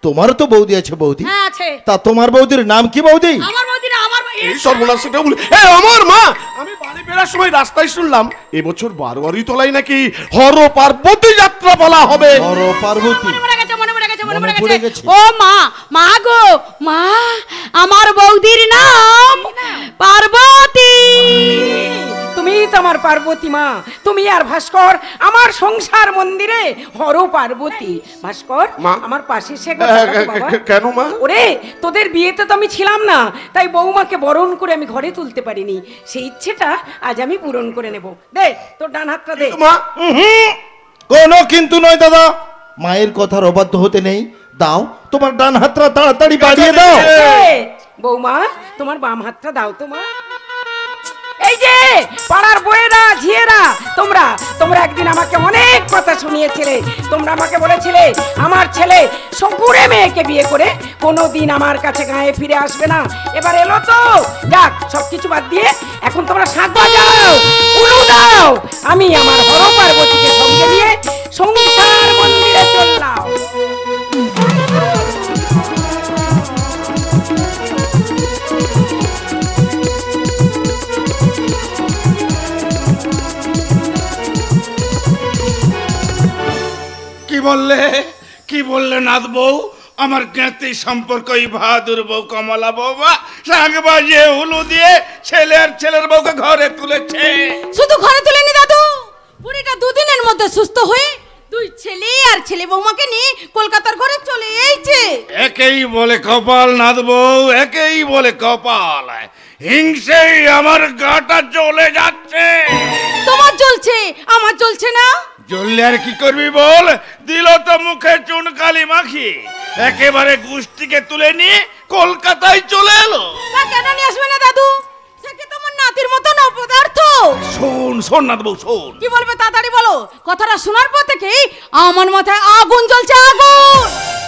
তোমারও তো বৌদি আছে বৌদি। হ্যাঁ আছে। তা তোমার বৌদির নাম কি বৌদি? আমার বৌদি না, আমার এই সর্বনাশ, সেটা বলি। আমার মা, আমি বাড়ি ফেরার সময় রাস্তায় শুনলাম এবছর 12 তলায় নাকি হর পার্বতী যাত্রা বলা হবে। হর পার্বতী মনে পড়ে গেছে, মনে পড়ে গেছে, মনে মনে পড়ে পড়ে গেছে। গেছে। ও মা, মা গো মা, আমার বৌদির নাম পার্বতী। তুমি তো আমার পার্বতী মা। তুমি আর ভাস্কর আমার সংসার মন্দিরে হর পার্বতী। ভাস্কর মা। আমার পাশে সে কেন মা? ওরে, তোদের বিয়েতে তো আমি ছিলাম না, তাই বৌমাকে বরণ করে আমি ঘরে তুলতে পারিনি। সেই ইচ্ছেটা আজ আমি পূরণ করে নেব। দে তোর ডান হাতটা দে। মা, কোনো কিন্তু নয় দাদা, মায়ের কথার অবাধ্য হতে নেই। দাও তোমার ডান হাতটা তাড়াতাড়ি বাড়িয়ে দাও। দে। বৌমা তোমার বাম হাতটা দাও তো মা। এই যে পাড়ার বউয়েরা, ঝিয়েরা, তোমরা তোমরা একদিন আমাকে অনেক কথা শুনিয়েছিলে। তোমরা আমাকে বলেছিলে আমার ছেলে সপুরে মেয়েকে বিয়ে করে কোনোদিন আমার কাছে গায়ে ফিরে আসবে না। এবার এলো তো, যাক সবকিছু বাদ দিয়ে এখন তোমরা শাক বাজাও, উলু দাও। আমি আমার হর পার্বতীকে সঙ্গে নিয়ে সংসার মন্দিরে চললাম। কি বললে নাথ বউ? আমার জ্ঞাতি সম্পর্ক এই বাহাদুর বউ কমলা বৌমা শাক বাজিয়ে উলু দিয়ে ছেলের বউকে ঘরে তুলেছে। শুধু ঘরে তুলেনি দাদু, বুড়িটা 2 দিনের মধ্যে সুস্থ হয়ে 2 ছেলে আর ছেলে বৌমাকে নিয়ে কলকাতার ঘরে চলে এসেছে। একেই বলে কপাল নাথ বউ, একেই বলে কপাল। হিংসেই আমার গাটা জ্বলে যাচ্ছে। তোমার জ্বলছে, আমার জ্বলছে না। জ্বললে আর কি করবি বল? দিল তো মুখে চুনকালি মাখি, একেবারে গুষ্টিকে তুলে নিয়ে কলকাতায় চলে এলো। তা কেন নিয়ে আসবে না দাদু? সে কি তোমার নাতির মতন অপদার্থ? শোন নাথ বউ শোন। কি বলবে তাড়াতাড়ি বলো। কথাটা শোনার পর থেকেই আমার মাথায় আগুন জ্বলছে, আগুন।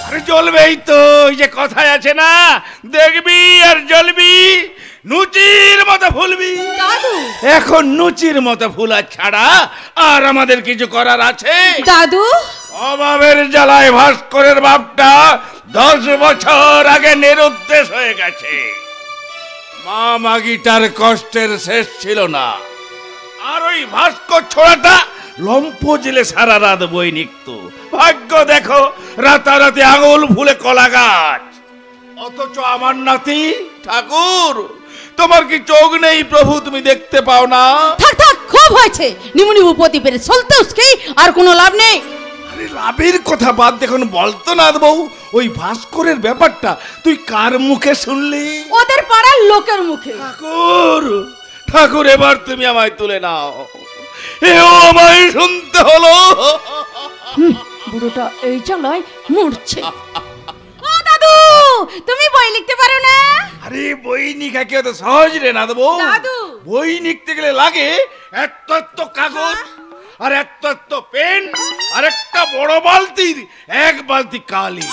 আরে জ্বলবেই তো, ওই যে কথায় আছে না, দেখবি আর জ্বলবি, নুচির মতো ফুলবি। দাদু, এখন নুচির মতো ফুলা ছাড়া আর আমাদের কিছু করার আছে? দাদু অভাবের জ্বালায় ভাস্করের বাপটা 10 বছর আগে নিরুদ্দেশ হয়ে গেছে। মা মাগিটার কষ্টের শেষ ছিল না। আর ওই ভাস্কর ছোড়াটা লম্ফ জেলে সারা রাত বই নিকত। ভাগ্য দেখো, রাতারাতি আঙুল ফুলে কলা গাছ। অথচ আমার নাতি ঠাকুর, তোমার কি চোখ নেই প্রভু? তুমি দেখতে পাও না? থাক থাক, খুব হয়েছে। নিমুনি উপতি পেরে চলতে উসকে আর কোনো লাভ নেই। আরে লাভের কথা বাদ, দেখুন বলতো না বউ, ওই ভাস্করের ব্যাপারটা তুই কার মুখে শুনলি? ওদের পাড়ার লোকের মুখে। ঠাকুর এবার তুমি আমায় তুলে নাও, এও আমায় শুনতে হলো। বুড়োটা এই চালায় মরছে। ও দাদু, তুমি বই লিখতে পারো না? আরে বই লিখা কি অত সহজ রে না দেবো? দাদু, বই লিখতে গেলে লাগে এত কাগজ, আর এত পেন, আর একটা বড় বালতির 1 বালতি কালি।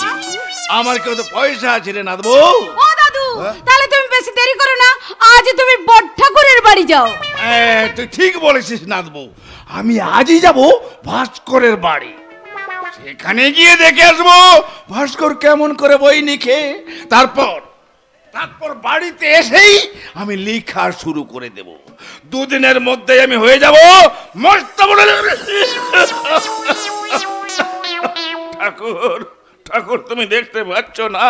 আমার কি অত পয়সা আছে রে না দেবো? ও দাদু, তাহলে তুমি বেশি দেরি করো না, আজ তুমি বড় ঠাকুরের বাড়ি যাও। তুই ঠিক বলেছিস না দেবো, আমি আজই যাব ভাস্করের বাড়ি। সেখানে গিয়ে দেখে আসবো ভাস্কর কেমন করে বই লিখে। তারপর বাড়িতে এসেই আমি লেখা শুরু করে দেব। 2 দিনের মধ্যে আমি হয়ে যাব মস্ত বড় ঠাকুর। ঠাকুর তুমি দেখতে পাচ্ছ না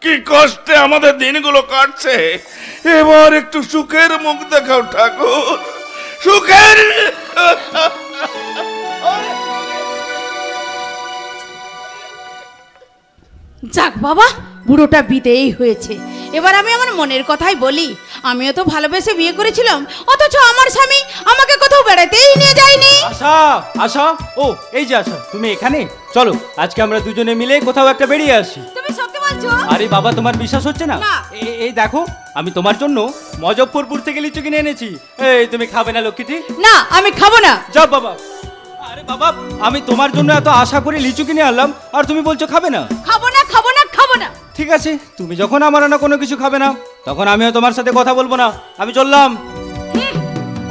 কি কষ্টে আমাদের দিনগুলো কাটছে? এবার একটু সুখের মুখ দেখাও ঠাকুর, সুখের। যাক বাবা, বুড়োটা বিদেয়ী হয়েছে। এবার আমি আমার মনের কথাই বলি। আমিও তো ভালোবেসে বিয়ে করেছিলাম, অথচ আমার স্বামী আমাকে কোথাও বেড়াতেই নিয়ে যায়নি। আশা, আশা, ও এই যে আশা, তুমি এখানে? চলো আজকে আমরা দুজনে মিলে কোথাও একটা বেরিয়ে আসি। তুমি সত্যি বলছো? আরে বাবা, তোমার বিশ্বাস হচ্ছে না? না। এই দেখো, আমি তোমার জন্য মজফরপুর থেকে লিচু কিনে এনেছি। এই তুমি খাবে না লক্ষ্মীটি? না, আমি খাবো না। যাও বাবা, আরে বাবা, আমি তোমার জন্য এত আশা করে লিচু কিনে আনলাম আর তুমি বলছো খাবে না। খাবো না খাবো না খাবো না। ঠিক আছে, তুমি যখন আমার আনা কোনো কিছু খাবে না তখন আমিও তোমার সাথে কথা বলবো না, আমি চললাম।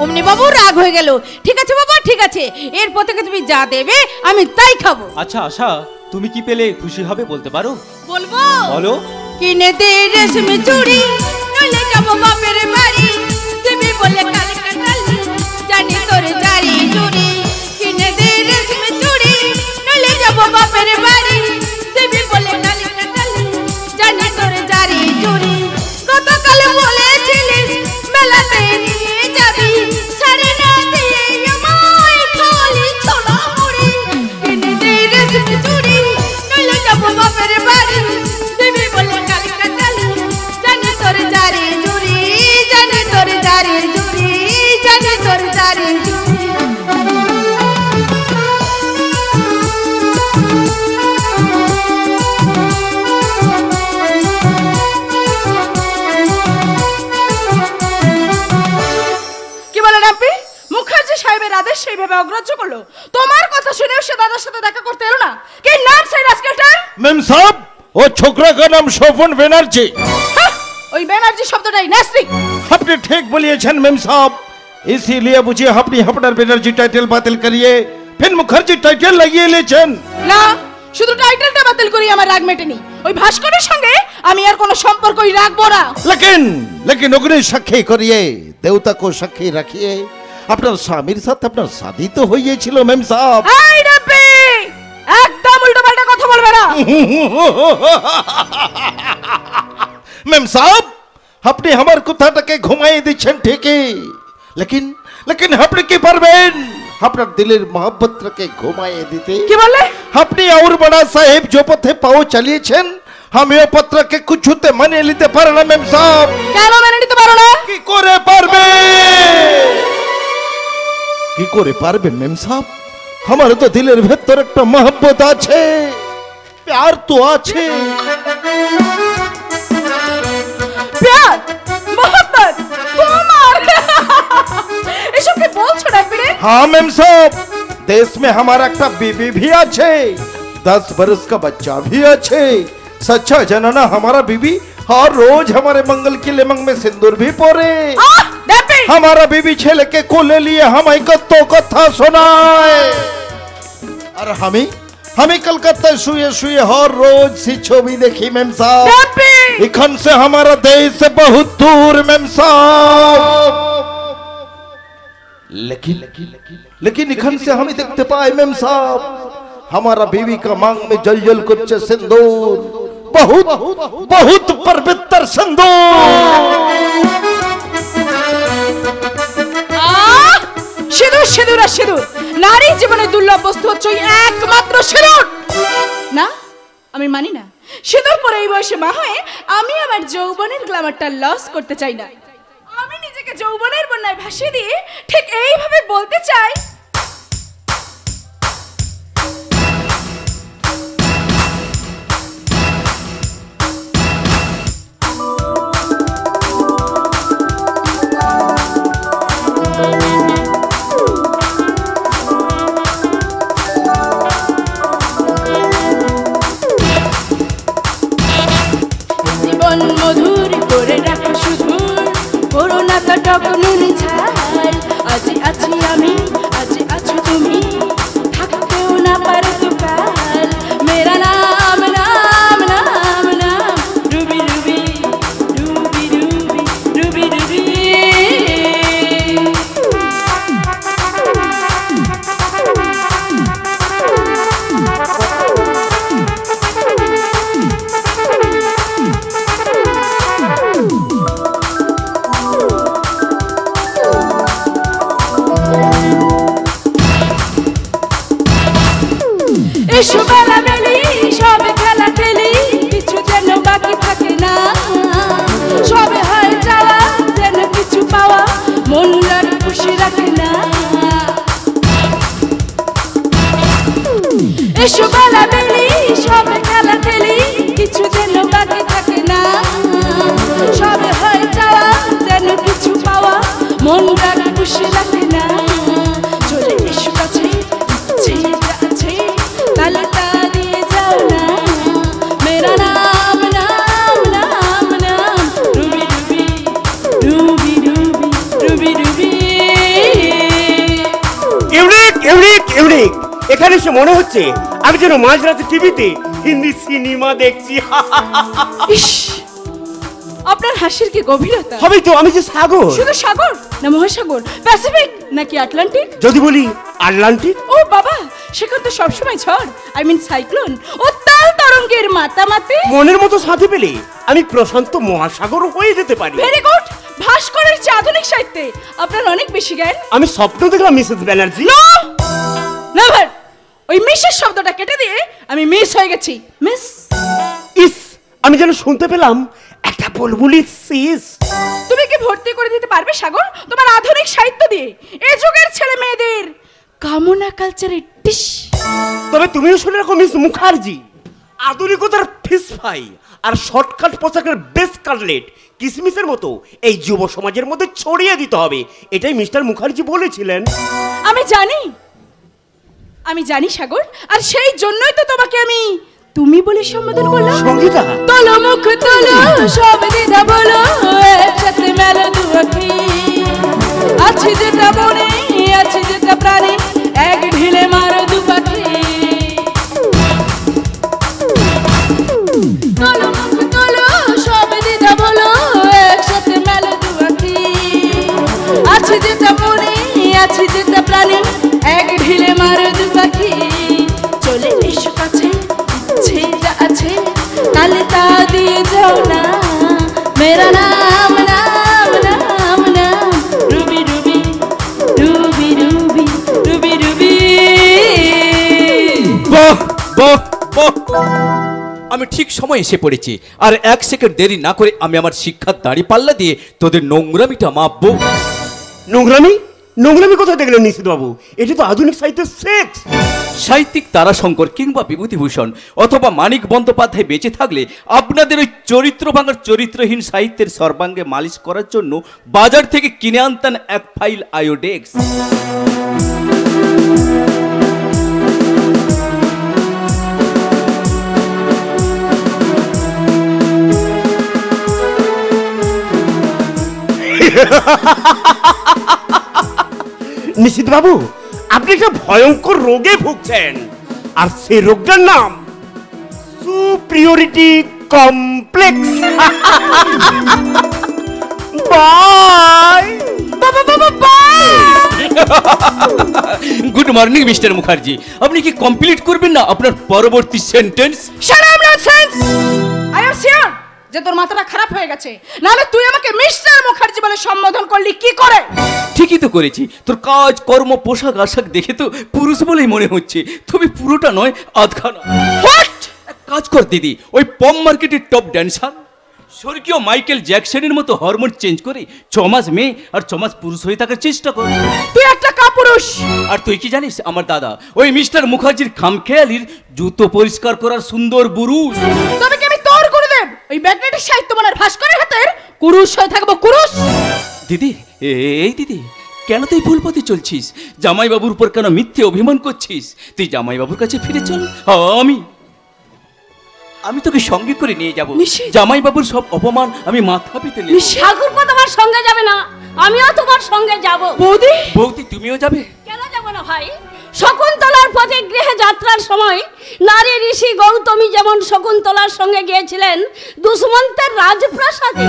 অমনি বাবু রাগ হয়ে গেল। ঠিক আছে বাবা, ঠিক আছে, এরপর থেকে তুমি যা দেবে আমি তাই খাবো। আচ্ছা আশা, তুমি কি পেলে খুশি হবে বলতে পারো? বলবো। বলো। কিনে দে রেশমি চুড়ি, নইলে যাবো বাপের বাড়ি, তুমি বলে কালে কাটালি, জানি তোর জারি জুড়ি। কিনে দে রেশমি চুড়ি, নইলে যাবো বাপের বাড়ি, তুমি বলে কালে কাটালি, জানি তোর জারি জুড়ি। গতকাল বলেছিলিস মেলাতে নিয়ে যাবি, সাড়ে না দিয়ে আমায় খালি ছোলা মুড়ি। কিনে দে রেশমি চুড়ি, নইলে যাবো বাপের বাড়ি, তুমি বলে কালে কাটালি, জানি তোর জারি জুড়ি, জানি তোর জারি জুড়ি, জানি তোর জারি জুড়ি। কি বলে রাম্পি? মুখার্জি সাহেবের আদেশ সেইভাবে অগ্রাহ্য করলো। তোমার কথা শুনেও সে দাদার সাথে দেখা করতে এলো না। কি নাম সেই রাস্কেলটার? मैम साहब, वो छोकरा का नाम शोभन बनर्जी। হ্যাঁ, ওই ব্যানার্জি শব্দটাই নাস্তিক। आपने ठीक बोलिए छन मैम साहब, इसीलिए मुझे अपनी हपडर बनर्जी टाइटल बातिल करिए, फिर मुखर्जी टाइटल লাগিয়ে लेছেন। না, শুধু টাইটেলটা বাতিল করি আমার রাগ মেটেনি। ওই ভাস্করের সঙ্গে আমি আর কোনো সম্পর্কই রাখবো না। लेकिन অগ্নি সাক্ষী করিয়ে, দেবতা को সাক্ষী রাখিয়ে, আপনার স্বামীর সাথে আপনার শাদী তো হয়েছিল ম্যাম সাহেব। এই রাব্বি, একদম উল্টোপাল্টা কথা বলবে না। ম্যাম সাহেব, আপনি আমার কথাটাকে ঘুমাইয়ে দিচ্ছেন ঠিকই, लेकिन আপনি কি পারবেন আপনার দিলের মহব্বতটাকে ঘুমাইয়ে দিতে? কি বললে? আপনি और बड़ा साहेब जो পথে পাও চালিয়েছেন, আমি ও পত্রকে কিছুতে মানে নিতে পারে না ম্যাম সাহেব। কেন মেনে নিতে পারো না? কি করে পারবে? কি করে পারবেন ম্যাম সাহেব? আমার তো দিলের ভেতর একটা মহব্বত আছে, প্যার তো আছে। প্যার, মোহব্বত তোমার? এসব কি বলছো রাব্বি? हाँ मैम साहब, देश में हमारा একটা बीबी भी আছে, 10 बरस का बच्चा भी আছে। सच्चा जनाना हमारा बीबी हर रोज हमारे मंगल की लेमंग में सिंदूर भी पोरे। हमारा बीबी छेले के कोले लिए हमें कत्तो कथा सुनाए, और हमें कलकत्ता শুয়ে শুয়ে हर रोज सी ছবি দেখি मैम साहब। इखन से हमारा देश से बहुत दूर मैम साहब, लेकिन इखन से हमें देखते पाए मैम साहब, हमारा बीवी का मांग में जल जल कुछ सिंदूर, बहुत बहुत पवित्र सिंदूर। সিঁদুর সিঁদুর আর সিঁদুর, নারী জীবনে দুর্লভ বস্তু হচ্ছে ওই একমাত্র সিঁদুর। না, আমি মানি না। সিঁদুর পরে এই বয়সে মা হয়ে আমি আমার যৌবনের গ্ল্যামারটা লস করতে চাই না। আমি নিজেকে যৌবনের বন্যায় ভাসিয়ে দিয়ে ঠিক এইভাবে বলতে চাই, জীবন মধুর করে রাখো সুধুর, করোনা তো টকনুন ছাই। আজ আছি আমি, আজ আছো তুমি, থাকতেও না পারো তো কাল। মেরা নাম নাম নাম নাম Ruby Ruby Ruby Ruby Ruby Ruby. এসো বেলা বেলি সবে খেলা খেলি, কিছু যেন বাকি থাকে না, সবে হয় যাওয়া যেন কিছু পাওয়া, মন রাখ খুশি রাখে না। এসো বেলা বেলি সবে খেলা খেলি, কিছু যেন বাকি থাকে না, সবে হয় যাওয়া যেন কিছু পাওয়া, মন রাখ খুশি রাখে না। চলে এসো কাছে এখানে এসে মনে হচ্ছে আমি যেন মাঝরাতে টিভিতে হিন্দি সিনেমা দেখছি। ইস, আপনার হাসির কি গভীরতা! হবে তো, আমি যে সাগর। শুধু সাগর না, মহাসাগর, প্যাসিফিক নাকি আটলান্টিক? যদি বলি আটলান্টিক। ও বাবা, সেখানে তো সবসময় ঝড়, আই মিন সাইক্লোন, উত্তাল তরঙ্গের মাতামাতি। মনের মতো সাথে পেলে আমি প্রশান্ত মহাসাগর হয়ে যেতে পারি। Very good. ভাস্করের যে আধুনিক সাহিত্যে আপনার অনেক বেশি জ্ঞান। আমি স্বপ্ন দেখলাম মিসেস ব্যানার্জি। নেভার। ওই মিসেস শব্দটা কেটে দিয়ে আমি মিস হয়ে গেছি। মিস। ইস, আমি যেন শুনতে পেলাম একটা বুলবুলি সিস। তুমি কি ভর্তি করে দিতে পারবে সাগর তোমার আধুনিক সাহিত্য দিয়ে এই যুগের ছেলে মেয়েদের কামনা কালচারের ডিশ? তবে তুমিও শুনে রাখো মিস মুখার্জি, আধুনিকতার ফিস ফ্রাই আর শর্টকাট পোশাকের বেস্ট কাটলেট কিসমিসের মতো এই যুব সমাজের মধ্যে ছড়িয়ে দিতে হবে, এটাই মিস্টার মুখার্জি বলেছিলেন। আমি জানি সাগর, আর সেই জন্যই তো তোমাকে আমি তুমি বলে সম্বোধন করলাম। সঙ্গীতা, তোলো মুখ তোলো, সব দিদা বলো, একসাথে মেলো দু আঁখি, আছে যেটা মনে, আছে যেটা প্রাণে, এক ঢিলে মারো দু পাখি। তোলো মুখ তোলো, সব দিদা বলো, একসাথে মেলো দু আঁখি, আছে যেটা মনে, আছে যেটা প্রাণে, এক ঢিলে মারো দু পাখি। চলে এসো কাছে, ইচ্ছে যা আছে তালে তা দিয়ে যাও না, মেরা নাম নাম নাম নাম, Ruby Ruby Ruby Ruby Ruby Ruby. বাহ বাহ বাহ, আমি ঠিক সময় এসে পড়েছি। আর এক সেকেন্ড দেরি না করে আমি আমার শিক্ষার দাড়ি পাল্লা দিয়ে তোদের নোংরামিটা মাপবো। নোংরামি? নোংরামি কোথায় দেখলেন নিশিত বাবু? এটা তো আধুনিক সাহিত্যের সেক্স। সাহিত্যিক তারাশঙ্কর কিংবা বিভূতিভূষণ অথবা মানিক বন্দ্যোপাধ্যায় বেঁচে থাকলে আপনাদের ওই চরিত্র ভাঙার চরিত্রহীন সাহিত্যের সর্বাঙ্গে মালিশ করার জন্য বাজার থেকে কিনে আনতেন এক ফাইল আয়োডেক্স। নিশিত বাবু, আপনি একটা ভয়ঙ্কর রোগে ভুগছেন, আর সেই রোগটার নাম সুপিরিয়রিটি কমপ্লেক্স। বাই বাবা বাবা bye. Good morning mister Mukherjee, আপনি কি কমপ্লিট করবেন না আপনার পরবর্তী sentence? Shut up nonsense. I am sure যে তোর মাথাটা খারাপ হয়ে গেছে, নাহলে তুই আমাকে মিস্টার মুখার্জি বলে সম্বোধন করলি কি করে? ঠিকই তো করেছি, তোর কাজ কর্ম পোশাক আশাক দেখে তো পুরুষ বলেই মনে হচ্ছে, তবে পুরোটা নয়, আধখানা। হোয়াট? কাজ কর দিদি, ওই পম মার্কেটের টপ ড্যান্সার স্বর্গীয় মাইকেল জ্যাকসনের মতো হরমোন চেঞ্জ করে 6 মাস মেয়ে আর 6 মাস পুরুষ হয়ে থাকার চেষ্টা কর। তুই একটা কাপুরুষ। আর তুই কি জানিস, আমার দাদা ওই মিস্টার মুখার্জির খামখেয়ালির জুতো পরিষ্কার করার সুন্দর বুরুষ। তবে কি আমি তোর গুরুদেব ওই ব্যাকনেটের সাহিত্য মনের ভাস্করের হাতের কুরুষ হয়ে থাকবো? কুরুষ? দিদি, এই দিদি, কেন তুই ভুল পথে চলছিস? জামাইবাবুর উপর কেন মিথ্যে অভিমান করছিস? তুই জামাইবাবুর কাছে ফিরে চল, আমি তোকে সঙ্গে করে নিয়ে যাব। জামাইবাবুর সব অপমান আমি মাথা পেতে নেব। ঠাকুরপো তোমার সঙ্গে যাবে না, আমিও তোমার সঙ্গে যাব। বৌদি, বৌদি তুমিও যাবে? কেন যাব না ভাই? শকুন্তলার পথে গৃহে যাত্রার সময় নারী ঋষি গৌতমী যেমন শকুন্তলার সঙ্গে গিয়েছিলেন দুষ্মন্তের রাজপ্রাসাদে,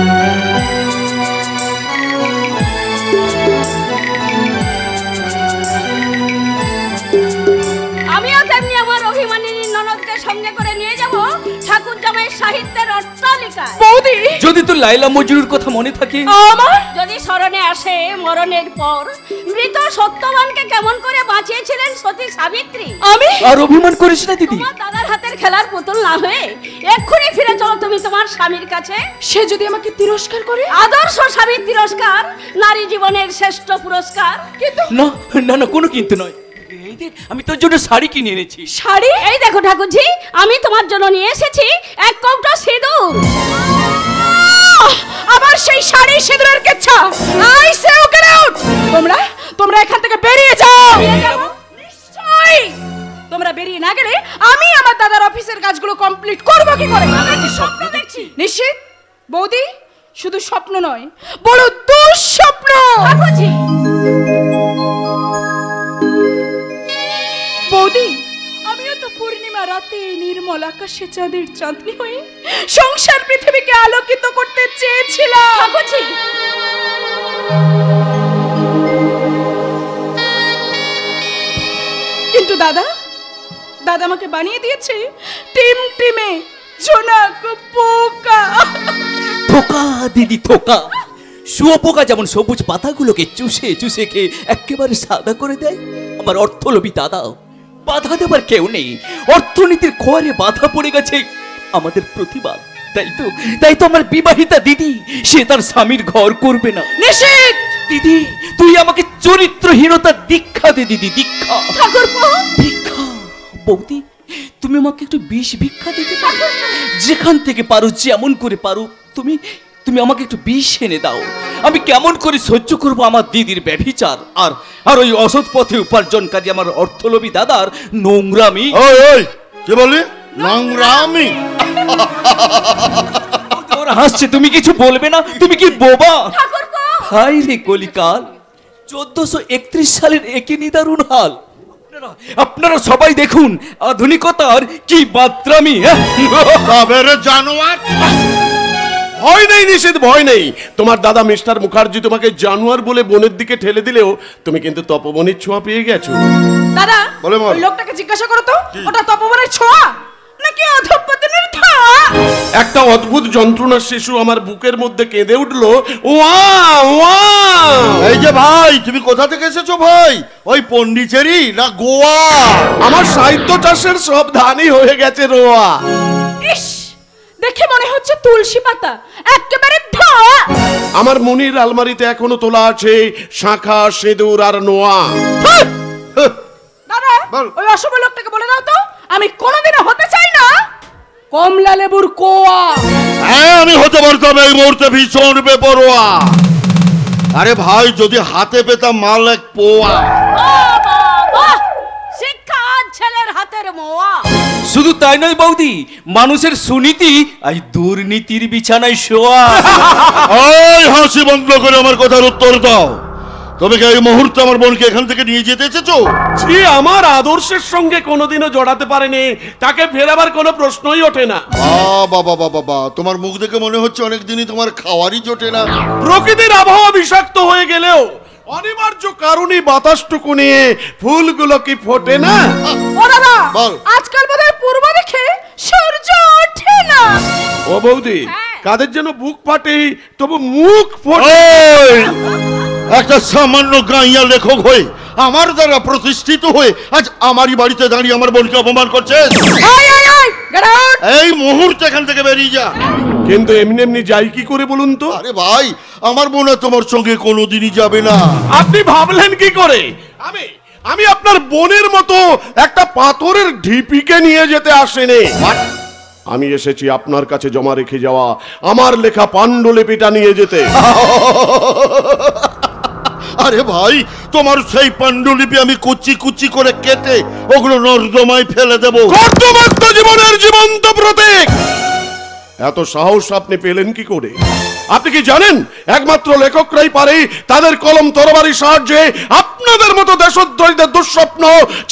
আমিও তেমনি আমার অভিমানিনী ননদকে সঙ্গে করে নিয়ে যাব ঠাকুর জামাই সাহিত্যের অট্টালিকায়। বৌদি, যদি তোর লাইলা মজনুর কথা মনে থাকে, আমার যদি স্মরণে আসে মরণের পর মৃত সত্যবানকে কেমন করে বাঁচিয়েছিলেন সতী সাবিত্রী, আমি আর অভিমান করিস না দিদি। তোমার দাদার হাতের খেলার পুতুল না হয়ে এক্ষুনি ফিরে চলো তুমি তোমার স্বামীর কাছে। সে যদি আমাকে তিরস্কার করে? আদর্শ স্বামীর তিরস্কার নারী জীবনের শ্রেষ্ঠ পুরস্কার। কিন্তু না না না, কোনো কিন্তু নয়। এই দেখ, আমি তোর জন্য শাড়ি কিনে এনেছি। শাড়ি? এই দেখো ঠাকুরজি, আমি তোমার জন্য নিয়ে এসেছি এক কৌটো সিঁদুর। আবার সেই শাড়ি সিঁদুরের কেচ্ছা। I say get out. তোমরা এখান থেকে বেরিয়ে যাও। নিশ্চয়ই তোমরা বেরিয়ে না গেলে আমি আমার দাদার অফিসের কাজগুলো কমপ্লিট করব কি করে? স্বপ্ন দেখছি। নিশ্চিত বৌদি, শুধু স্বপ্ন নয়, বড় দুঃস্বপ্ন। ঠাকুরজি, বৌদি, আমিও তো পূর্ণিমা রাতে নির্মল আকাশে চাঁদের চাঁদনি হয়ে সংসার পৃথিবীকে আলোকিত করতে চেয়েছিলাম। ঠাকুরজি, কিন্তু দাদা আমাকে বানিয়ে দিয়েছে টিমটিমে জোনাক পোকা। থোকা দিদি থোকা। শুয়োপোকা যেমন সবুজ পাতাগুলোকে চুষে চুষে খেয়ে একেবারে সাদা করে দেয়, আমার অর্থলোভী দাদাও বাধা দেবার কেউ নেই। অর্থনীতির খোয়ারে বাধা পড়ে গেছে আমাদের প্রতিভা। তাই তো আমার বিবাহিতা দিদি সে তার স্বামীর ঘর করবে না। নিষেধ। দিদি তুই আমাকে চরিত্রহীনতার দীক্ষা দে দিদি, দীক্ষা। ভিক্ষা। বৌদি তুমি আমাকে একটু বিষ ভিক্ষা দিতে পারো? যেখান থেকে পারো, যেমন করে পারো তুমি আমাকে একটু বিষ এনে দাও। আমি কেমন করে সহ্য করব আমার দিদির ব্যভিচার আর ওই অসৎ পথে উপার্জনকারী আমার অর্থলোভী দাদার নোংরামি। ওই কি বললি? নোংরামি? ওরা হাসছে, তুমি কিছু বলবে না? তুমি কি বোবা? হাই রে কলিকাল, 1431 সালের একই নিদারুণ হাল। আপনারা সবাই দেখুন আধুনিকতার কি বাত্রামি। জানোয়ার, ভয় নেই নিষেধ, ভয় নেই। তোমার দাদা মিস্টার মুখার্জি তোমাকে জানোয়ার বলে বনের দিকে ঠেলে দিলেও তুমি কিন্তু তপবনের ছোঁয়া পেয়ে গেছো। দাদা, বলে বল। ওই লোকটাকে জিজ্ঞাসা করো তো, ওটা তপবনের ছোঁয়া নাকি অধঃপতনের ধাওয়া? একটা অদ্ভুত যন্ত্রণার শিশু আমার বুকের মধ্যে কেঁদে উঠলো, ওয়া ওয়া। এই যে ভাই, তুমি কোথা থেকে এসেছো ভাই? ওই পন্ডিচেরি না গোয়া? আমার সাহিত্য চাষের সব ধানই হয়ে গেছে রোয়া। ইস, দেখে মনে হচ্ছে তুলসী পাতা, একেবারে ধোয়া। আমার মনির আলমারিতে এখনো তোলা আছে শাঁখা, সিঁদুর আর নোয়া। দাদা, ওই অশুভ লোকটাকে বলে দাও তো আমি কোনোদিনও হতে চাই না কমলা লেবুর কোয়া। হ্যাঁ, আমি হতে পারতাম এই মুহূর্তে ভীষণ বেপরোয়া। আরে ভাই, যদি হাতে পেতাম মাল এক পোয়া। শিক্ষা ছেলের হাতের মোয়া। শুধু তাই নয় বৌদি, মানুষের সুনীতি আই দুর্নীতির বিছানায় শোয়া। ওই হাসি বন্ধ করে আমার কথার উত্তর দাও। তবে কি এই মুহূর্তে আমার বোনকে এখান থেকে নিয়ে যেতে এসেছো? যে আমার আদর্শের সঙ্গে কোনোদিনও জড়াতে পারেনি তাকে ফেরাবার কোনো প্রশ্নই ওঠে না। বাবা বাবা, তোমার মুখ দেখে মনে হচ্ছে অনেকদিনই তোমার খাওয়ারই জোটে না। প্রকৃতির আবহাওয়া বিষাক্ত হয়ে গেলেও অনিবার্য কারণে বাতাসটুকু নিয়ে ফুলগুলো কি ফোটে না? ও দাদা, বল। আজকাল বোধহয় পূর্ব দিকে সূর্য ওঠে না। ও বৌদি, কাদের যেন বুক ফাটে তবু মুখ ফোটে। একটা সামান্য গাইয়া লেখক হয়ে আমার দ্বারা প্রতিষ্ঠিত হয়ে আজ আমারই বাড়িতে দাঁড়িয়ে আমার বোনকে অপমান করছে। এই মুহূর্তে এখান থেকে বেরিয়ে যা। কিন্তু এমনি এমনি যাই কি করে বলুন তো? আরে ভাই, আমার বোন তোমার সঙ্গে কোনোদিনই যাবে না। আপনি ভাবলেন কি করে আমি আপনার বোনের মতো একটা পাথরের ঢিপিকে নিয়ে যেতে আসেনি। আমি এসেছি আপনার কাছে জমা রেখে যাওয়া আমার লেখা পাণ্ডুলিপিটা নিয়ে যেতে। আরে ভাই, তোমার সেই পাণ্ডুলিপি আমি কুচি কুচি করে কেটে ওগুলো নর্দমায় ফেলে দেবো। কর্তব্য জীবনের জীবন্ত প্রতীক। এত সাহস আপনি পেলেন কি করে? আপনি কি জানেন একমাত্র লেখকরাই পারে তাদের কলম তরবারির সাহায্যে আপনাদের মতো দেশদ্রোহীদের দুঃস্বপ্ন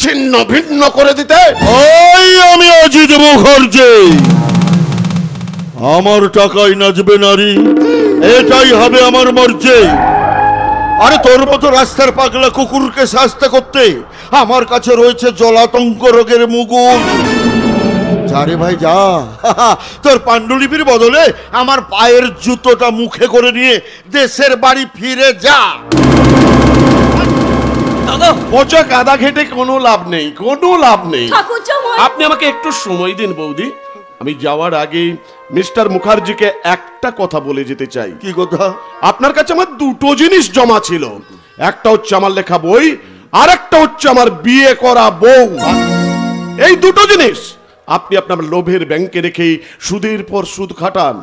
ছিন্ন ভিন্ন করে দিতে? ওই আমি অজিত মুখার্জি, আমার টাকায় নাচবে নারী, এটাই হবে আমার মর্জি। আরে তোর মতো রাস্তার পাগলা কুকুরকে শাস্তি করতে আমার কাছে রয়েছে জলাতঙ্ক রোগের মুগুর। যারে ভাই যা, তোর পাণ্ডুলিপির বদলে আমার পায়ের জুতোটা মুখে করে নিয়ে দেশের বাড়ি ফিরে যা। দাদা, পচা কাদা ঘেটে কোনো লাভ নেই, কোনো লাভ নেই। আপনি আমাকে একটু সময় দিন বৌদি। আমি যাওয়ার আগে মিস্টার মুখার্জিকে একটা কথা বলে যেতে চাই। কি কথা? আপনার কাছে আমার দুটো জিনিস জমা ছিল। একটা হচ্ছে আমার লেখা বই, আর একটা হচ্ছে আমার বিয়ে করা বউ। এই দুটো জিনিস আপনি আপনার লোভের ব্যাংকে রেখে সুদের পর সুদ খাটান।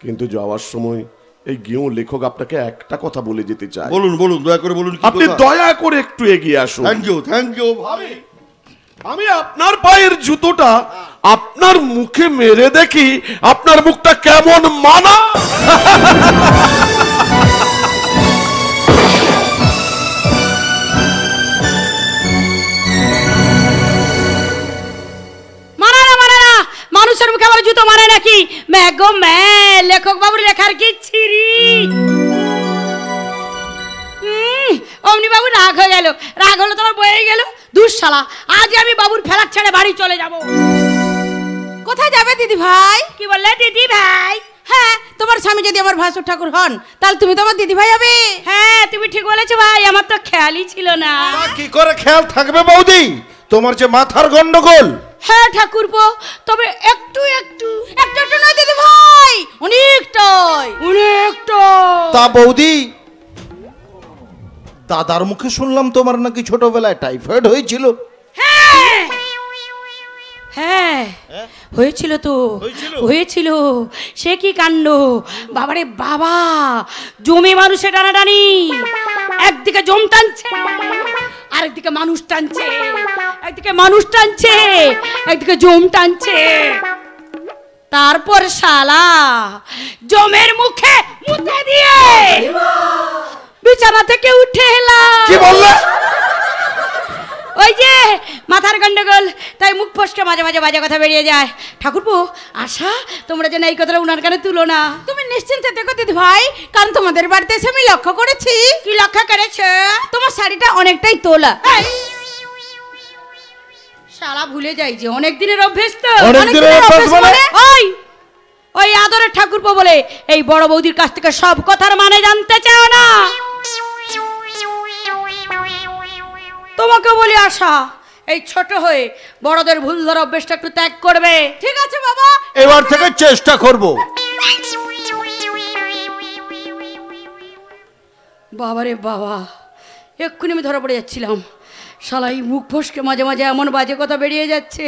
কিন্তু যাওয়ার সময় এই গেঁয়ো লেখক আপনাকে একটা কথা বলে যেতে চায়। বলুন বলুন, দয়া করে বলুন। আপনি দয়া করে একটু এগিয়ে আসুন। Thank you. আমি আপনার পায়ের জুতোটা আপনার মুখে মেরে দেখি আপনার মুখটা কেমন মানা। জুতো মানে নাকি ম্যাগো ম্যা লেখক বাবুর লেখার কি ছিরি। অমনি বাবু রাগ হয়ে গেল, রাগ হলো তোমার বয়ে গেল। দুঃশালা, আজ আমি বাবুর ফেলার ছেড়ে বাড়ি চলে যাব। কোথায় যাবে দিদি ভাই? কি বললে দিদি ভাই? হ্যাঁ, তোমার স্বামী যদি আমার ভাসুর ঠাকুর হন তাহলে তুমি তো আমার দিদি ভাই হবে। হ্যাঁ তুমি ঠিক বলেছো ভাই, আমার তো খেয়ালই ছিল না। কি করে খেয়াল থাকবে বৌদি, তোমার যে মাথার গন্ডগোল। হ্যাঁ ঠাকুরপো, তবে একটু একটু একটু একটু নয় দিদি ভাই, অনেকটাই অনেকটাই। তা বৌদি, দাদার মুখে শুনলাম তোমার নাকি ছোটবেলায় টাইফয়েড হয়েছিল। হ্যাঁ হ্যাঁ হয়েছিল তো, হয়েছিল। সে কি কাণ্ড বাবারে বাবা, জমি মানুষে টানাটানি, একদিকে জম টানছে আরেকদিকে মানুষ টানছে, একদিকে মানুষ টানছে একদিকে জম টানছে। তারপর শালা জমের মুখে মুতে দিয়ে বিছানা থেকে উঠে এলাম। কি বললে? ওই যে মাথার গন্ডগোল, তাই মুখ ফসকে মাঝে মাঝে বাজে কথা বেরিয়ে যায়। ঠাকুরপো, আশা তোমরা যেন এই কথাটা উনার কানে তুলো না। তুমি নিশ্চিন্তে দেখো দিদি ভাই, কারণ তোমাদের বাড়িতে এসে আমি লক্ষ্য করেছি। কি লক্ষ্য করেছে? তোমার শাড়িটা অনেকটাই তোলা। শালা ভুলে যাই যে অনেক দিনের অভ্যেস তো। অনেক দিনের অভ্যাস মানে? ওই ওই আদরের ঠাকুরপো বলে এই বড় বৌদির কাছ থেকে সব কথার মানে জানতে চাও না। তোমাকে বলি আশা, এই ছোট হয়ে বড়দের ভুল ধর অভ্যেসটা একটু ত্যাগ করবে। ঠিক আছে বাবা, এবার থেকে চেষ্টা করব। বাবারে বাবা, এক্ষুনি আমি ধরা পড়ে যাচ্ছিলাম। শালাই মুখ ফসকে মাঝে মাঝে এমন বাজে কথা বেরিয়ে যাচ্ছে,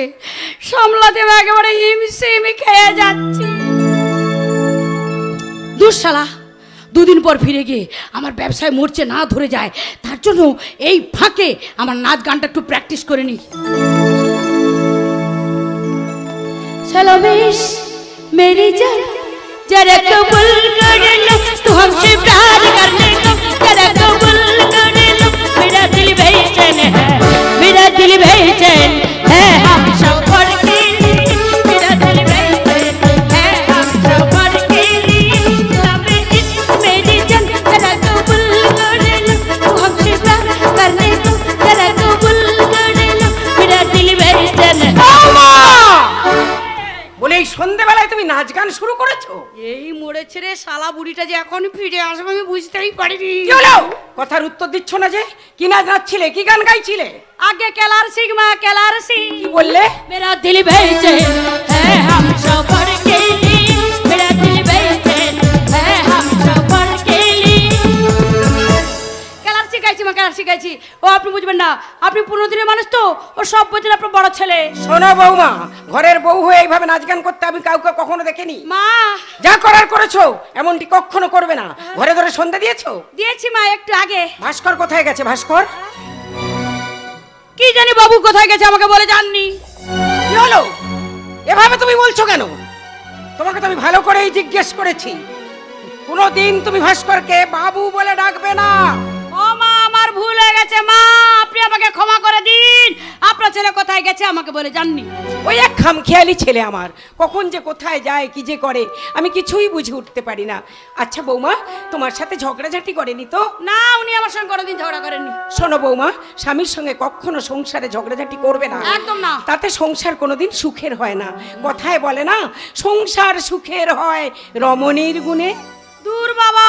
সামলাতে আমি একেবারে হিমশিমি খেয়ে যাচ্ছি। দুঃশালা, দুদিন পর ফিরে গিয়ে আমার ব্যবসায় মরচে না ধরে যায়, তার জন্য এই ফাঁকে আমার নাচ গানটা একটু প্র্যাকটিস করে নিই। চলো বেশ মেরি জান जरा कबूल कर लो तू हमसे प्यार करने को, जरा कबूल कर लो। मेरा दिल बेचैन है, मेरा दिल बेचैन है हम सफर के लिए, मेरा दिल बेचैन है हम सफर के लिए। तबे इश्क मेरी जान जरा कबूल कर लो तू हमसे प्यार करने को, जरा कबूल कर लो। मेरा दिल बेचैन है। বলে এই সন্ধ্যাবেলায় তুমি নাচ গান শুরু করেছো? এই মরেছে রে শালা, বুড়িটা যে এখন ফিরে আসবে আমি বুঝতেই পারিনি। কি হলো? কথার উত্তর দিচ্ছ না যে? কি নাচ নাচছিলে, কি গান গাইছিলে? आगे कैलार सिंह माँ कैलार सिंह। কি বললে? मेरा दिल बेचैन है हम सफर के लिए, मेरा दिल बेचैन है हम सफर के लिए। कैलार सिंह গাইছি মা, कैलार सिंह গাইছি। ও আপনি বুঝবেন না, আপনি 15 দিনের মানুষ তো, ও সব বোঝেন, আপনার বড় ছেলে। শোনো বৌমা, ঘরের বউ হয়ে এইভাবে নাচ গান করতে আমি কাউকে কখনো দেখিনি। মা যা করার করেছো, এমনটি কখনো করবে না। ঘরে ধরে সন্ধ্যা দিয়েছো? দিয়েছি মা একটু আগে। ভাস্কর কোথায় গেছে? ভাস্কর কি জানি বাবু কোথায় গেছে আমাকে বলে জাননি। কি হলো? এভাবে তুমি বলছো কেন? তোমাকে তো আমি ভালো করেই জিজ্ঞেস করেছি, কোনোদিন তুমি ভাস্করকে বাবু বলে ডাকবে না। ও মা, আমার ভুল হয়ে গেছে মা, আপনি আমাকে ক্ষমা করে দিন। আপনার ছেলে কোথায় গেছে আমাকে বলে জাননি। ওই এক খামখেয়ালি ছেলে আমার, কখন যে কোথায় যায় কি যে করে আমি কিছুই বুঝে উঠতে পারি না। আচ্ছা বৌমা, তোমার সাথে ঝগড়াঝাটি করেনি তো? না, উনি আমার সঙ্গে কোনোদিন ঝগড়া করেননি। শোনো বৌমা, স্বামীর সঙ্গে কখনো সংসারে ঝগড়াঝাটি করবে না, একদম না। তাতে সংসার কোনোদিন সুখের হয় না। কথায় বলে না, সংসার সুখের হয় রমণীর গুণে। দূর বাবা,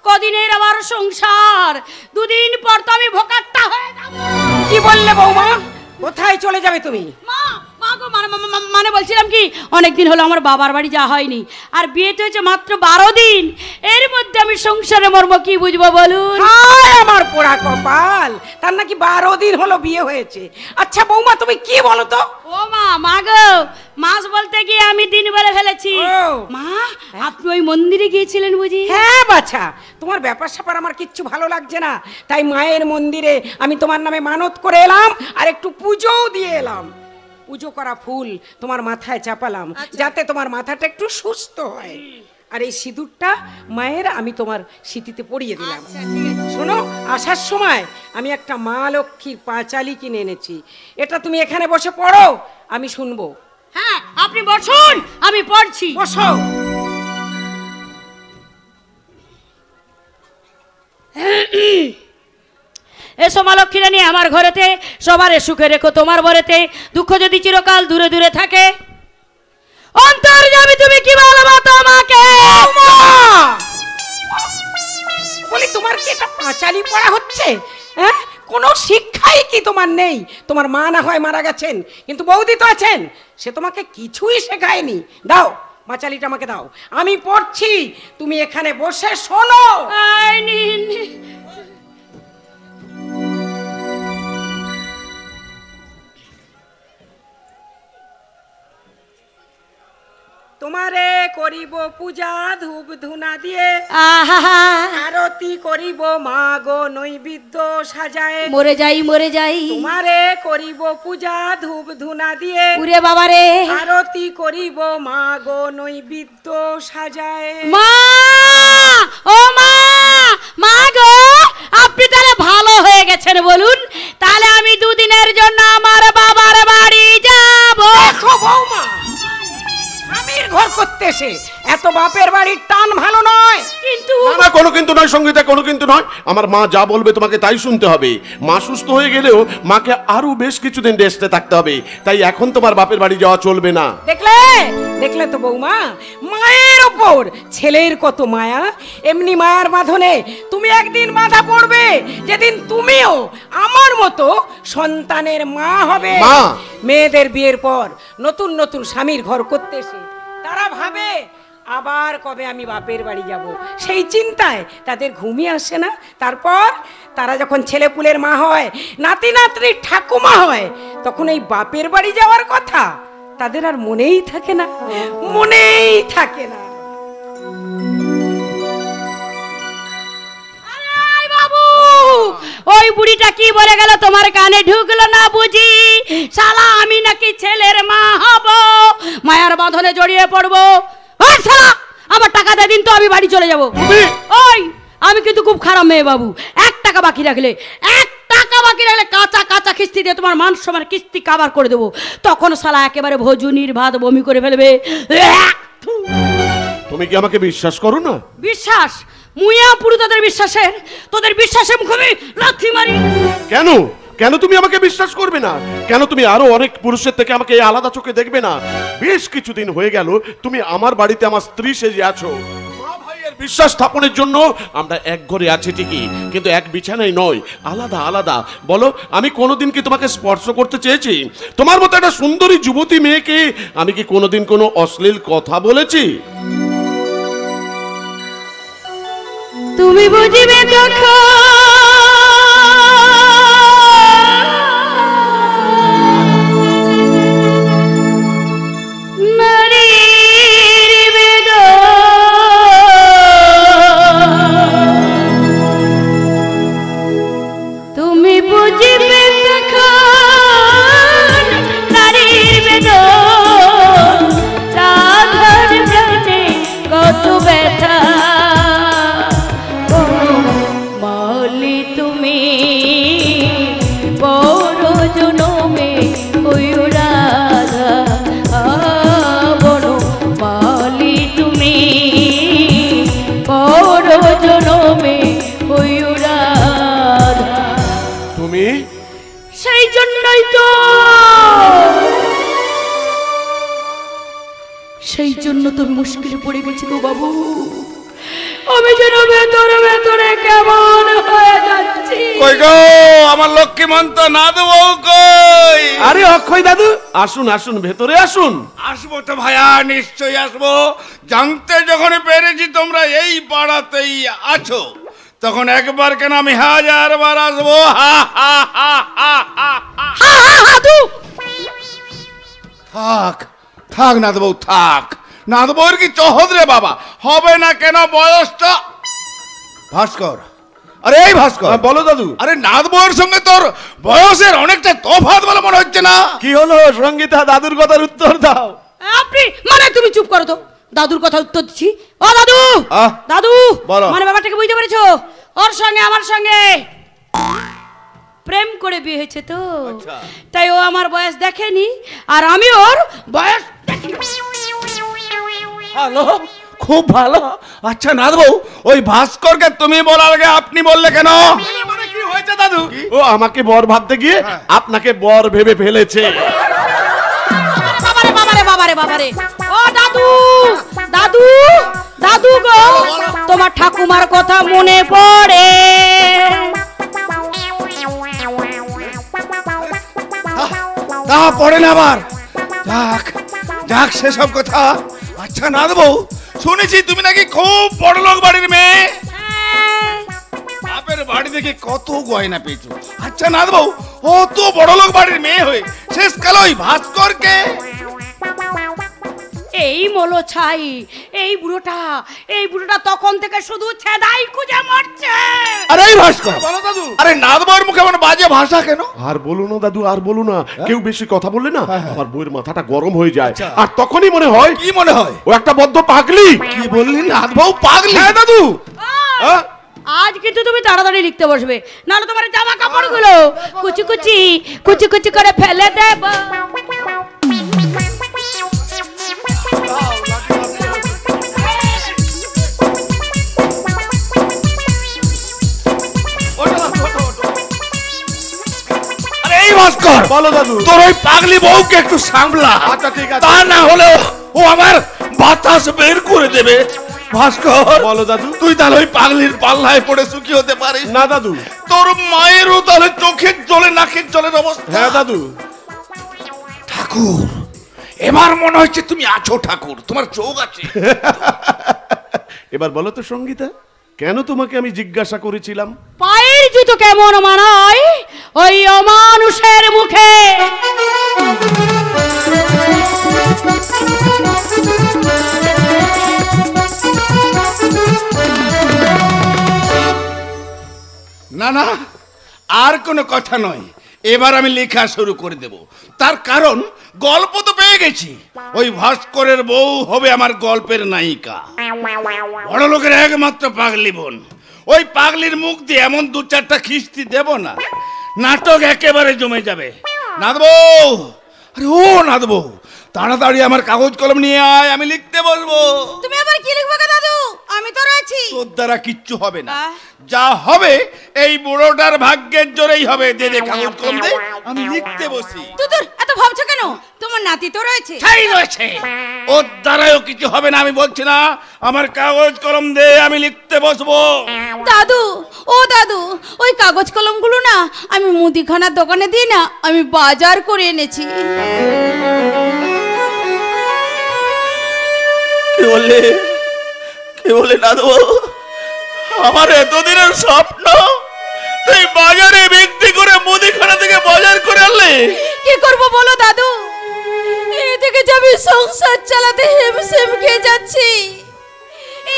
কদিনের আমার সংসার, দুদিন পর তো আমি ভোকাট্টা হয়ে যাব। কি বললে বৌমা? কোথায় চলে যাবে তুমি? মা মা গো, মানে বলছিলাম কি, অনেকদিন হলো আমার বাবার বাড়ি যাওয়া হয়নি, আর বিয়েতে হয়েছে মাত্র 12 দিন। এর মধ্যে আমি সংসারে মর্ম কি বুঝবো বলুন? আমার পোড়া কপাল, তার নাকি 12 দিন হলো বিয়ে হয়েছে। আচ্ছা বৌমা, তুমি কি বলো তো? ও মা গো, মাস বলতে গিয়ে আমি দিন বলে ফেলেছি। মা, আপনি ওই মন্দিরে গিয়েছিলেন বুঝি? হ্যাঁ বাছা, তোমার ব্যাপার স্যাপার আমার কিচ্ছু ভালো লাগছে না, তাই মায়ের মন্দিরে আমি তোমার নামে মানত করে এলাম, আর একটু পুজোও দিয়ে এলাম। পুজো করা ফুল তোমার মাথায় চাপালাম, যাতে তোমার মাথাটা একটু সুস্থ হয়। আর এই সিঁদুরটা মায়ের আমি তোমার সিঁথিতে পরিয়ে দিলাম। শোনো, আসার সময় আমি একটা মা লক্ষ্মীর পাঁচালি কিনে এনেছি, এটা তুমি এখানে বসে পড়ো, আমি শুনবো। হ্যাঁ আপনি বসুন, আমি পড়ছি। বসো। এসো মা লক্ষ্মী রানী আমার ঘরেতে, সবার সুখে রেখো তোমার বরেতে, দুঃখ যদি চিরকাল দূরে দূরে থাকে। অন্তর্যামী তুমি কি বলবো তোমাকে? বলি তোমার কি এটা পাঁচালি পড়া হচ্ছে? হ্যাঁ, কোনো শিক্ষাই কি তোমার নেই? তোমার মা না হয় মারা গেছেন, কিন্তু বৌদি তো আছেন, সে তোমাকে কিছুই শেখায়নি। দাও পাঁচালিটা আমাকে দাও, আমি পড়ছি, তুমি এখানে বসে শোনো। এই নিন। তোমারে করিব পূজা ধূপ ধুনা দিয়ে, আহা আরতি করিব মা গো নৈবেদ্য সাজায়। মরে যাই মরে যাই। তোমারে করিব পূজা ধূপ ধুনা দিয়ে, উরে বাবা রে। আরতি করিব মা গো নৈবেদ্য সাজায়। মা, ও মা, মা গো আপনি তাহলে ভালো হয়ে গেছেন বলুন, তাহলে আমি দুদিনের জন্য আমার বাবার বাড়ি যাব। দেখো বৌমা, স্বামীর ঘর করতে এসে এত বাপের বাড়ির টান ভালো নয়। কিন্তু না না, কোনো কিন্তু নয় সঙ্গীতা, কোনো কিন্তু নয়। আমার মা যা বলবে তোমাকে তাই শুনতে হবে। মা সুস্থ হয়ে গেলেও মাকে আরো বেশ কিছুদিন রেস্টে থাকতে হবে, তাই এখন তোমার বাপের বাড়ি যাওয়া চলবে না। দেখলে দেখলে তো বৌমা, মায়ের ওপর ছেলের কত মায়া। এমনি মায়ার বাঁধনে তুমি একদিন বাঁধা পড়বে, যেদিন তুমিও আমার মতো সন্তানের মা হবে। মা! মেয়েদের বিয়ের পর নতুন নতুন স্বামীর ঘর করতে এসে তারা ভাবে আবার কবে আমি বাপের বাড়ি যাব, সেই চিন্তায় তাদের ঘুমিয়ে আসে না। তারপর তারা যখন ছেলেপুলের মা হয়, নাতি নাতনির ঠাকুমা হয়, তখন এই বাপের বাড়ি যাওয়ার কথা তাদের আর মনেই থাকে না, মনেই থাকে না। আরে বাবু, ওই বুড়িটা কি বলে গেল তোমার কানে ঢুকলো না বুঝি? শালা আমি নাকি ছেলের মা হব, মায়ার বাঁধনে জড়িয়ে পড়বো। ওই শালা আমার টাকা দিয়ে দিন তো, আমি বাড়ি চলে যাবো। ওই আমি কিন্তু খুব খারাপ মেয়ে বাবু, 1 টাকা বাকি রাখলে, 1 টাকা বাকি রাখলে কাঁচা কাঁচা কিস্তি দিয়ে তোমার মান সম্মান কিস্তি কাবার করে দেবো। তখন শালা একেবারে ভোজুনির ভাত বমি করে ফেলবে। তুমি কি আমাকে বিশ্বাস করো না? বিশ্বাস? মুইয়া পুরো তোদের বিশ্বাসে মুখে লাথি মারি। কেন কেন তুমি আমাকে বিশ্বাস করবে না? কেন তুমি আরো অনেক পুরুষের থেকে আমাকে এই আলাদা চোখে দেখবে না? বেশ কিছুদিন হয়ে গেল তুমি আমার বাড়িতে আমার স্ত্রী সেজে আছো। মা ভাইয়ের বিশ্বাস স্থাপনের জন্য আমরা এক ঘরে আছি ঠিকই, কিন্তু এক বিছানায় নয়, আলাদা আলাদা। বলো, আমি কোনোদিন কি তোমাকে স্পর্শ করতে চেয়েছি? তোমার মতো একটা সুন্দরী যুবতী মেয়েকে আমি কি কোনোদিন কোনো অশ্লীল কথা বলেছি? তুমি বুঝিবে তখন নারীর বেদনা, তুমি বুঝিবে তখন নারীর বেদনা, রাধার প্রাণে কত ব্যথা। মালি তুমি বড় জনমে হইও রাধা, বড় মালি তুমি বড় জনমে হইও রাধা। তুমি সেই জন্যই তো, সেই জন্য তুমি মুশকিলে পড়ে গেছি গো বাবু। আমি যেন ভেতরে ভেতরে কেমন হয়ে যাচ্ছি। কই গো আমার লক্ষ্মী মন্ত না দেবো কই? আরে অক্ষয় দাদু, আসুন আসুন, ভেতরে আসুন। আসবো তো ভাইয়া, নিশ্চয়ই আসবো। জানতে যখন পেরেছি তোমরা এই পাড়াতেই আছো, তখন একবার কেন আমি 1000 বার আসবো। থাক থাক না দেবো, থাক না দেবো। কি চহদ রে বাবা, হবে না কেন বয়সটা? ভাস্কর, আরে এই ভাস্কর, বলো দাদু। আরে নাথ বউয়ের সঙ্গে তোর বয়সের অনেকটা তফাৎ বলে মনে হচ্ছে না? কি হলো সঙ্গীতা, দাদুর কথার উত্তর দাও। আপনি মানে তুমি চুপ করো তো, দাদুর কথা উত্তর দিচ্ছি। ও দাদু, দাদু বলো। মানে ব্যাপারটাকে বুঝতে পেরেছো? ওর সঙ্গে আমার সঙ্গে প্রেম করে বিয়ে হয়েছে তো, তাই ও আমার বয়স দেখেনি আর আমি ওর বয়স ভালো, খুব ভালো। আচ্ছা নাদবউ, ওই ভাস্করকে তুমি বলার আগে আপনি বললে কেন? মানে কি হয়েছে দাদু? ও আমাকে বর ভাবতে গিয়ে আপনাকে বর ভেবে ফেলেছে। বাবারে বাবারে বাবারে বাবারে, ও দাদু দাদু দাদু গো, তোমার ঠাকুমার কথা মনে পড়ে? তা পড়ে না আবার। যাক যাক, সেসব কথা। আচ্ছা নাদবউ, শুনেছি তুমি নাকি খুব বড়লোক বাড়ির মেয়ে। বাপের বাড়ি থেকে কত গয়না পেয়েছো। আচ্ছা নাদবউ, অত বড়লোক বাড়ির মেয়ে হয়ে শেষকালে ওই ভাস্করকে? এই মলো ছাই, এই বুড়োটা তখন থেকে শুধু ছেদাই খুঁজে মরছে। আরে এই ভাস্কর, বলো দাদু। আরে নাদবউর মুখে এমন বাজে ভাষা কেন? আর বলো না দাদু, আর বলো না। কেউ বেশি কথা বললে না আমার বউয়ের মাথাটা গরম হয়ে যায়। আর তখনই মনে হয়, কি মনে হয়? ও একটা বদ্ধ পাগলি। কি বললি? নাদবউ পাগলি? হ্যাঁ দাদু। আজ কিন্তু তুমি তাড়াতাড়ি লিখতে বসবে, নাহলে তোমার জামা কাপড়গুলো কুচি কুচি কুচি কুচি করে ফেলে দেব। আরে এই ভাস্কর, বলো দাদু। তোর ওই পাগলি বউকে একটু সামলা। আচ্ছা ঠিক আছে। তা না হলে ও আমার বাতাস বের করে দেবে। ভাস্কর, বলো দাদু। তুই তাহলে ওই পাগলির পাল্লায় পড়ে সুখী হতে পারিস না দাদু। তোর মায়েরও তাহলে চোখের জলে নাকের জলের অবস্থা। হ্যাঁ দাদু। ঠাকুর, এবার মনে হচ্ছে তুমি আছো ঠাকুর, তোমার চোখ আছে। এবার বলো তো সঙ্গীতা, কেন তোমাকে আমি জিজ্ঞাসা করেছিলাম? পায়ের জুতো কেমন মানায় ওই অমানুষের মুখে? না না, আর কোনো কথা নয়। এবার আমি লেখা শুরু করে দেব। তার কারণ গল্প তো পেয়ে গেছি। ওই ভাস্করের বউ হবে আমার গল্পের নায়িকা, বড় লোকের একমাত্র পাগলি বোন। ওই পাগলির মুখ দিয়ে এমন দু চারটা খিস্তি দেব না, নাটক একেবারে জমে যাবে। নাদবউ, আরে ও নাদবউ, তাড়াতাড়ি আমার কাগজ কলম নিয়ে আয়, আমি লিখতে বলবো। তুমি আবার কি লিখবে গো দাদু? আমি তো রয়েছি। তোর দ্বারা কিচ্ছু হবে না, যা হবে এই বুড়োটার ভাগ্যের জোরেই হবে। দে দে কাগজ কলম দে, আমি লিখতে বসি। তুতুর এত ভাবছো কেন? তোমার নাতি তো রয়েছে। তাই রয়েছে, ওর দ্বারাও কিছু হবে না, আমি বলছি না। আমার কাগজ কলম দে, আমি লিখতে বসবো। দাদু, ও দাদু, ওই কাগজ কলমগুলো না আমি মুদিখানার দোকানে দিয়ে না আমি বাজার করে এনেছি। কে বলে নাদবউ, আমার এতদিনের স্বপ্ন তুই বাজারে বিক্রি করে মুদিখানা থেকে বাজার করে আনলে? কি করব বলো দাদু, এদিকে যে আমি সংসার চালাতে হিমশিম খেয়ে যাচ্ছি,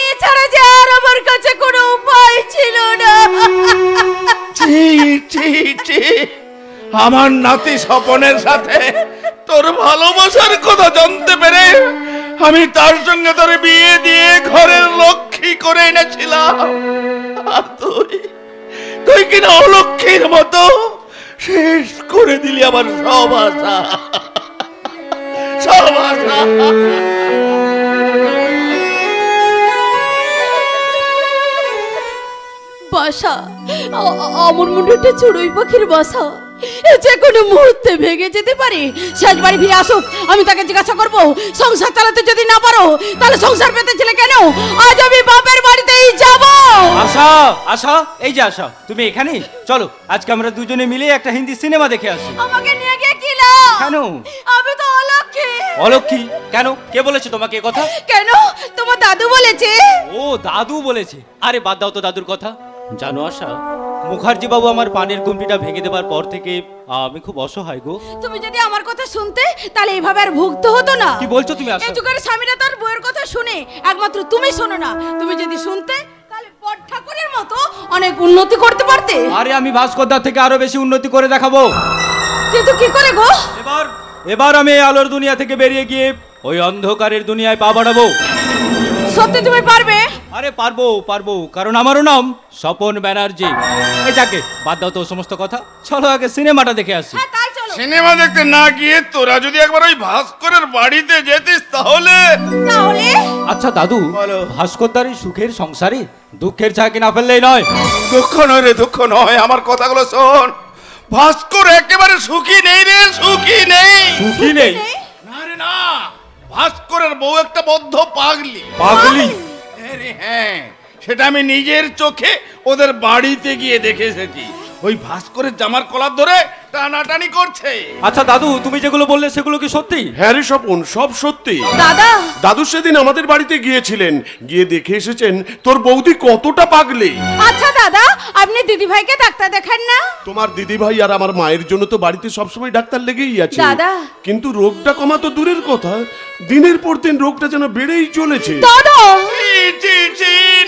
এছাড়া যে আর আমার কাছে কোনো উপায় ছিল না। আমার নাতি স্বপনের সাথে তোর ভালোবাসার কথা জানতে পেরে আমি তার সঙ্গে তোর বিয়ে দিয়ে ঘরের লক্ষ্মী করে এনেছিলাম। আর তুই কিনা অলক্ষ্মীর মতো শেষ করে দিলি আমার সব আশা, সব আশা। বাসা, আমার মনে একটা চড়ুই পাখির বাসা, যে কোনো মুহূর্তে ভেঙে যেতে পারে। শেষ বাড়ি ফিরে আসুক, আমি তাকে জিজ্ঞাসা করবো, সংসার চালাতে যদি না পারো তাহলে সংসার পেতেছিলে কেন? আজ আমি বাপের বাড়িতেই যাব। আশা, আশা, এই যে আশা, তুমি এখানে? চলো আজকে আমরা দুজনে মিলে একটা হিন্দি সিনেমা দেখে আসি। আমাকে নিয়ে গিয়ে কি লাভ? কেন? আমি তো অলক্ষী। অলক্ষী কেন? কে বলেছে তোমাকে এ কথা? কেন? তোমার দাদু বলেছে। ও দাদু বলেছে? আরে বাদ দাও তো দাদুর কথা। জানো আশা, মুখার্জি বাবু আমার পানের কুমড়িটা ভেঙে দেবার পর থেকে আমি খুব অসহায় গো। তুমি যদি আমার কথা শুনতে তাহলে এইভাবে আর ভুগতে হতো না। কি বলছো তুমি আশা? এই যুগের স্বামীরা তার বউয়ের কথা শুনে, একমাত্র তুমি শোনো না। তুমি যদি শুনতে তাহলে বড় ঠাকুরের মতো অনেক উন্নতি করতে পারতে। আরে আমি ভাস্করদার থেকে আরো বেশি উন্নতি করে দেখাবো। কিন্তু কি করে গো? এবার আমি এই আলোর দুনিয়া থেকে বেরিয়ে গিয়ে ওই অন্ধকারের দুনিয়ায় পা বাড়াবো। সত্যি তুমি পারবে? আরে পারবো পারবো, কারণ আমারও নাম স্বপন ব্যানার্জি। এই যাকে বাদ দাও তো সমস্ত কথা, চলো আগে সিনেমাটা দেখে আসি। হ্যাঁ তাই চলো। সিনেমা দেখতে না গিয়ে তোরা যদি একবার ওই ভাস্করের বাড়িতে যেতিস তাহলে তাহলে আচ্ছা দাদু, ভাস্করদারি সুখের সংসারে দুঃখের ছায়া না ফেললেই নয়। দুঃখ নয় রে, দুঃখ নয়, আমার কথাগুলো শোন। ভাস্কর একেবারে সুখী নেই রে, সুখী নেই। সুখী নেই? না রে না, ভাস্করের বউ একটা বদ্ধ পাগলি। পাগলি? হ্যাঁ, সেটা আমি নিজের চোখে ওদের বাড়িতে গিয়ে দেখে এসেছি। ওই ভাস্করের জামার কলার ধরে টানাটানি করছে। আচ্ছা দাদু, তুমি যেগুলো বললে সেগুলো কি সত্যি? হ্যাঁ রে স্বপন, সব সত্যি। দাদা, দাদু সেদিন আমাদের বাড়িতে গিয়েছিলেন, গিয়ে দেখে এসেছেন তোর বৌদি কতটা পাগলি। আচ্ছা দাদা, আপনি দিদি ভাইকে ডাক্তার দেখান না? তোমার দিদি ভাই আর আমার মায়ের জন্য তো বাড়িতে সবসময় ডাক্তার লেগেই আছে দাদা। কিন্তু রোগটা কমা তো দূরের কথা, দিনের পর দিন রোগটা যেন বেড়েই চলেছে। দাদা,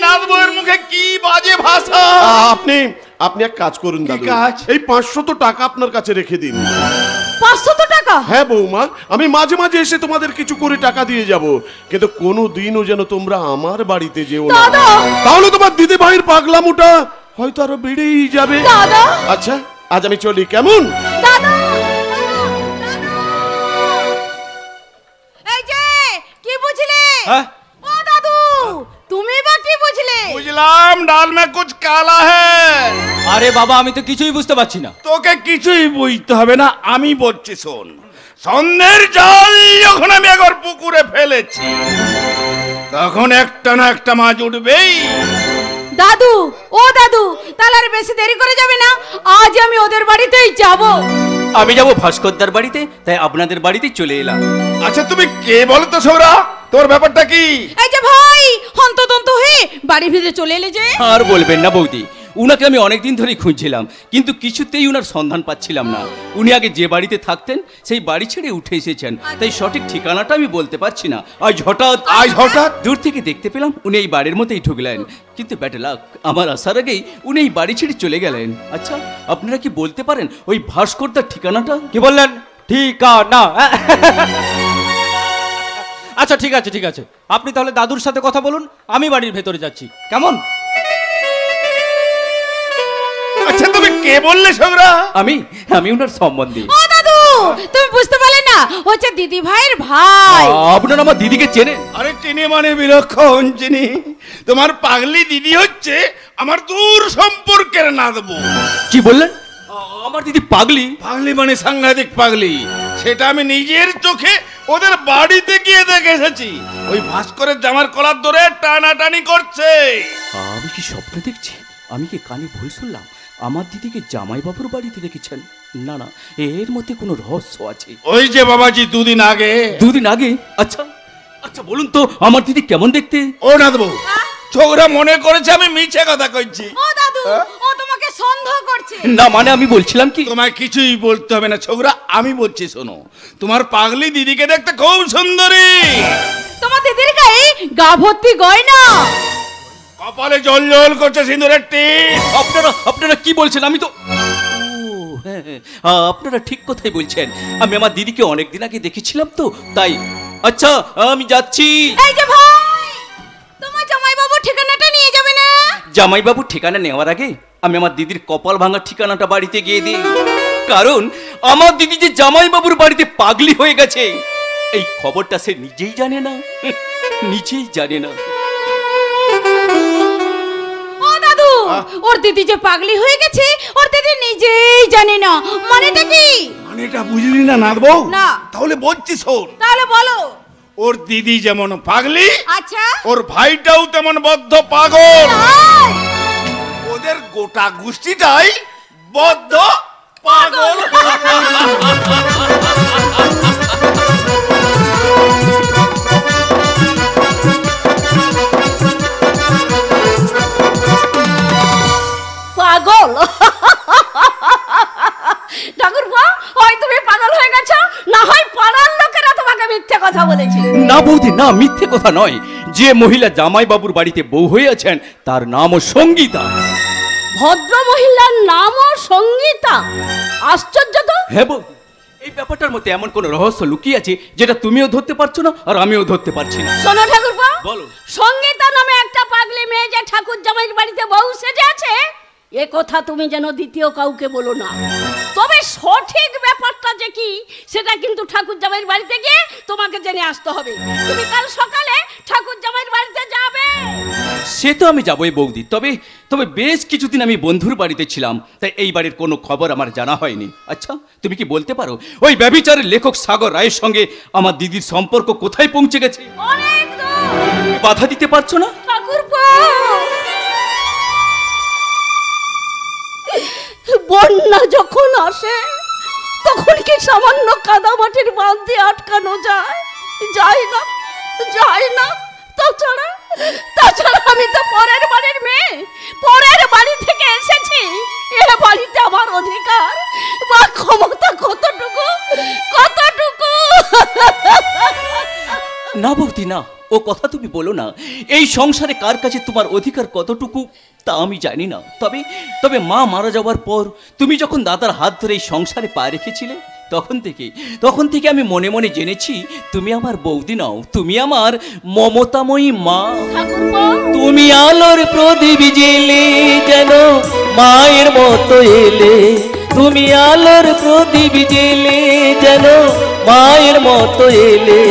নাথবউয়ের মুখে কি বাজে ভাষা। আপনি এক কাজ করুন দাদু, কাজ? এই 500 টাকা আপনার কাছে রেখে দিন। 500 টাকা? হ্যাঁ বৌমা, আমি মাঝে মাঝে এসে তোমাদের কিছু করে টাকা দিয়ে যাব, কিন্তু কোনো দিনও যেন তোমরা আমার বাড়িতে যেও না, তাহলে তোমার দিদি ভাইয়ের পাগলামোটা হয়তো আরো বেড়েই যাবে। দাদা, আচ্ছা আজ আমি চলি, কেমন? দাদা, এই যে কি বুঝলে? হ্যাঁ? ও দাদু, তুমি বা কি বুঝলে? বুঝলাম ডাল মে কুছ কালা হ্যায়। আরে বাবা, আমি তো কিছুই বুঝতে পারছি না। তোকে কিছুই বুঝতে হবে না, আমি বলছি শোন। সন্ধ্যের জল যখন আমি একবার পুকুরে ফেলেছি, তখন একটা না একটা মাছ উঠবেই। দাদু, ও দাদু, তাহলে আর বেশি দেরি করে যাবে না, আজ আমি ওদের বাড়িতেই যাব। আমি যাব ভাস্করদার বাড়িতে, তাই আপনাদের বাড়িতে চলে এলাম। আচ্ছা তুমি কে বলো তো সৌরা, তোর ব্যাপারটা কি? এই যে ভাই, হন্তদন্ত হয়ে বাড়ি ভিতরে চলে এলে যে। আর বলবেন না বৌদি, উনাকে আমি অনেকদিন ধরেই খুঁজছিলাম, কিন্তু কিছুতেই উনার সন্ধান পাচ্ছিলাম না। উনি আগে যে বাড়িতে থাকতেন সেই বাড়ি ছেড়ে উঠে এসেছেন, তাই সঠিক ঠিকানাটা আমি বলতে পারছি না। আজ হঠাৎ দূর থেকে দেখতে পেলাম উনি এই বাড়ির মধ্যেই ঢুকলেন, কিন্তু ব্যাড লাক, আমার আসার আগেই উনি এই বাড়ি ছেড়ে চলে গেলেন। আচ্ছা আপনারা কি বলতে পারেন ওই ভাস্করদার ঠিকানাটা? কি বললেন? ঠিকানা? আচ্ছা ঠিক আছে, ঠিক আছে, আপনি তাহলে দাদুর সাথে কথা বলুন, আমি বাড়ির ভেতরে যাচ্ছি, কেমন? আচ্ছা তুমি কে বললে সৌরা? আমি উনার সম্বন্ধে। ও দাদু, তুমি বুঝতে পারলে না, হচ্ছে দিদি ভাইয়ের ভাই। আপনারা আমার দিদিকে চেনেন? আরে চিনি মানে বিলক্ষণ চিনি। তোমার পাগলি দিদি হচ্ছে আমার দূর সম্পর্কের নাতবউ। কি বললেন? আমার দিদি পাগলি? পাগলি মানে সাংঘাতিক পাগলি, সেটা আমি নিজের চোখে ওদের বাড়িতে গিয়ে দেখে এসেছি। ওই ভাস্করের জামার কলার ধরে টানাটানি করছে। আমি কি স্বপ্ন দেখছি? আমি কি কানে ভুল শুনলাম? আমার দিদিকে জামাইবাবুর বাড়িতে দেখেছেন? না না, এর মধ্যে কোনো রহস্য আছে। ওই যে বাবাজি দুদিন আগে। আচ্ছা আচ্ছা বলুন তো, আমার দিদি কেমন দেখতে? ও নাতবউ, ছোকরা মনে করেছে আমি মিছে কথা কইছি। ও দাদু, ও তোমাকে সন্দেহ করছে। না মানে আমি বলছিলাম কি, তোমায় কিছুই বলতে হবে না ছোকরা, আমি বলছি শোনো। তোমার পাগলি দিদিকে দেখতে খুব সুন্দরী। তোমার দিদির গায়ে গা ভর্তি গয়না, কপালে জল জল করছে সিঁদুরের টিপ। আপনারা কি বলছেন? আমি তো আপনারা ঠিক কথাই বলছেন। আমি আমার দিদিকে অনেকদিন আগে দেখেছিলাম তো, তাই। আচ্ছা আমি যাচ্ছি। এই যে ভাই, তোমার জামাইবাবুর ঠিকানাটা নিয়ে যাবে না? জামাইবাবুর ঠিকানা নেওয়ার আগে আমি আমার দিদির কপাল ভাঙার ঠিকানাটা বাড়িতে গিয়ে দিই, কারণ আমার দিদি যে জামাইবাবুর বাড়িতে পাগলি হয়ে গেছে এই খবরটা সে নিজেই জানে না, নিজেই জানে না। ও দাদু, ওর দিদি যে পাগলি হয়ে গেছে ওর দিদি নিজেই জানে না, মানেটা কি? মানেটা বুঝলি না নাতবউ? না। তাহলে বলছি শোন। তাহলে বলো। ওর দিদি যেমন পাগলি, আচ্ছা, ওর ভাইটাও তেমন বদ্ধ পাগল। ওদের গোটা গোষ্ঠীটাই বদ্ধ পাগল। পাগল? ঠাকুরপো, হয় তুমি পাগল হয়ে গেছো, না হয় পাড়ার লোকেরা তোমাকে মিথ্যে কথা বলেছে। না বৌদি না, মিথ্যে কথা নয়। যে মহিলা জামাইবাবুর বাড়িতে বউ হয়ে আছেন তার নামও সঙ্গীতা। ভদ্র মহিলার নামও সঙ্গীতা? আশ্চর্য তো। হ্যাঁ বৌদি, এই ব্যাপারটার মধ্যে এমন কোন রহস্য লুকিয়ে আছে যেটা তুমিও ধরতে পারছো না আর আমিও ধরতে পারছি না। শোনো ঠাকুরপো, বলো। সঙ্গীতা নামে একটা পাগলি মেয়ে যে ঠাকুর জামাইয়ের বাড়িতে বউ সেজে আছে, এ কথা তুমি যেন দ্বিতীয় কাউকে বলো না। তবে সঠিক ব্যাপারটা যে কি সেটা কিন্তু ঠাকুর জামাইয়ের বাড়িতে গিয়ে তোমাকে জেনে আসতে হবে। তুমি কাল সকালে ঠাকুর জামাইয়ের বাড়িতে যাবে। সে তো আমি যাবই বৌদি, তবে তবে বেশ কিছুদিন আমি বন্ধুর বাড়িতে ছিলাম, তাই এই বাড়ির কোনো খবর আমার জানা হয়নি। আচ্ছা, তুমি কি বলতে পারো ওই ব্যভিচারের লেখক সাগর রায়ের সঙ্গে আমার দিদির সম্পর্ক কোথায় পৌঁছে গেছে? অনেক দূর। বাধা দিতে পারছো না? ঠাকুরপো, বন্যা যখন আসে তখন কি সামান্য কাদামাটির বাঁধ দিয়ে আটকানো যায়? যায় না, যায় না। তাছাড়া আমি তো পরের বাড়ির মেয়ে, পরের বাড়ি থেকে এসেছি। এ বাড়িতে আমার অধিকার বা ক্ষমতা কতটুকু কতটুকু? না বৌদি না, ও কথা তুমি বলো না। এই সংসারে কার কাছে তোমার অধিকার কতটুকু তা আমি জানি না। তবে মা মারা যাওয়ার পর তুমি যখন দাদার হাত ধরে এই সংসারে পা রেখেছিলে, তখন থেকে আমি মনে মনে জেনেছি তুমি আমার বৌদি নাও, তুমি আমার মমতাময়ী মা। তুমি আলোর প্রদীপ জেলে যেন মায়ের মতো এলে, তুমি আলোর প্রদীপ জেলে যেন মায়ের মতো এলে,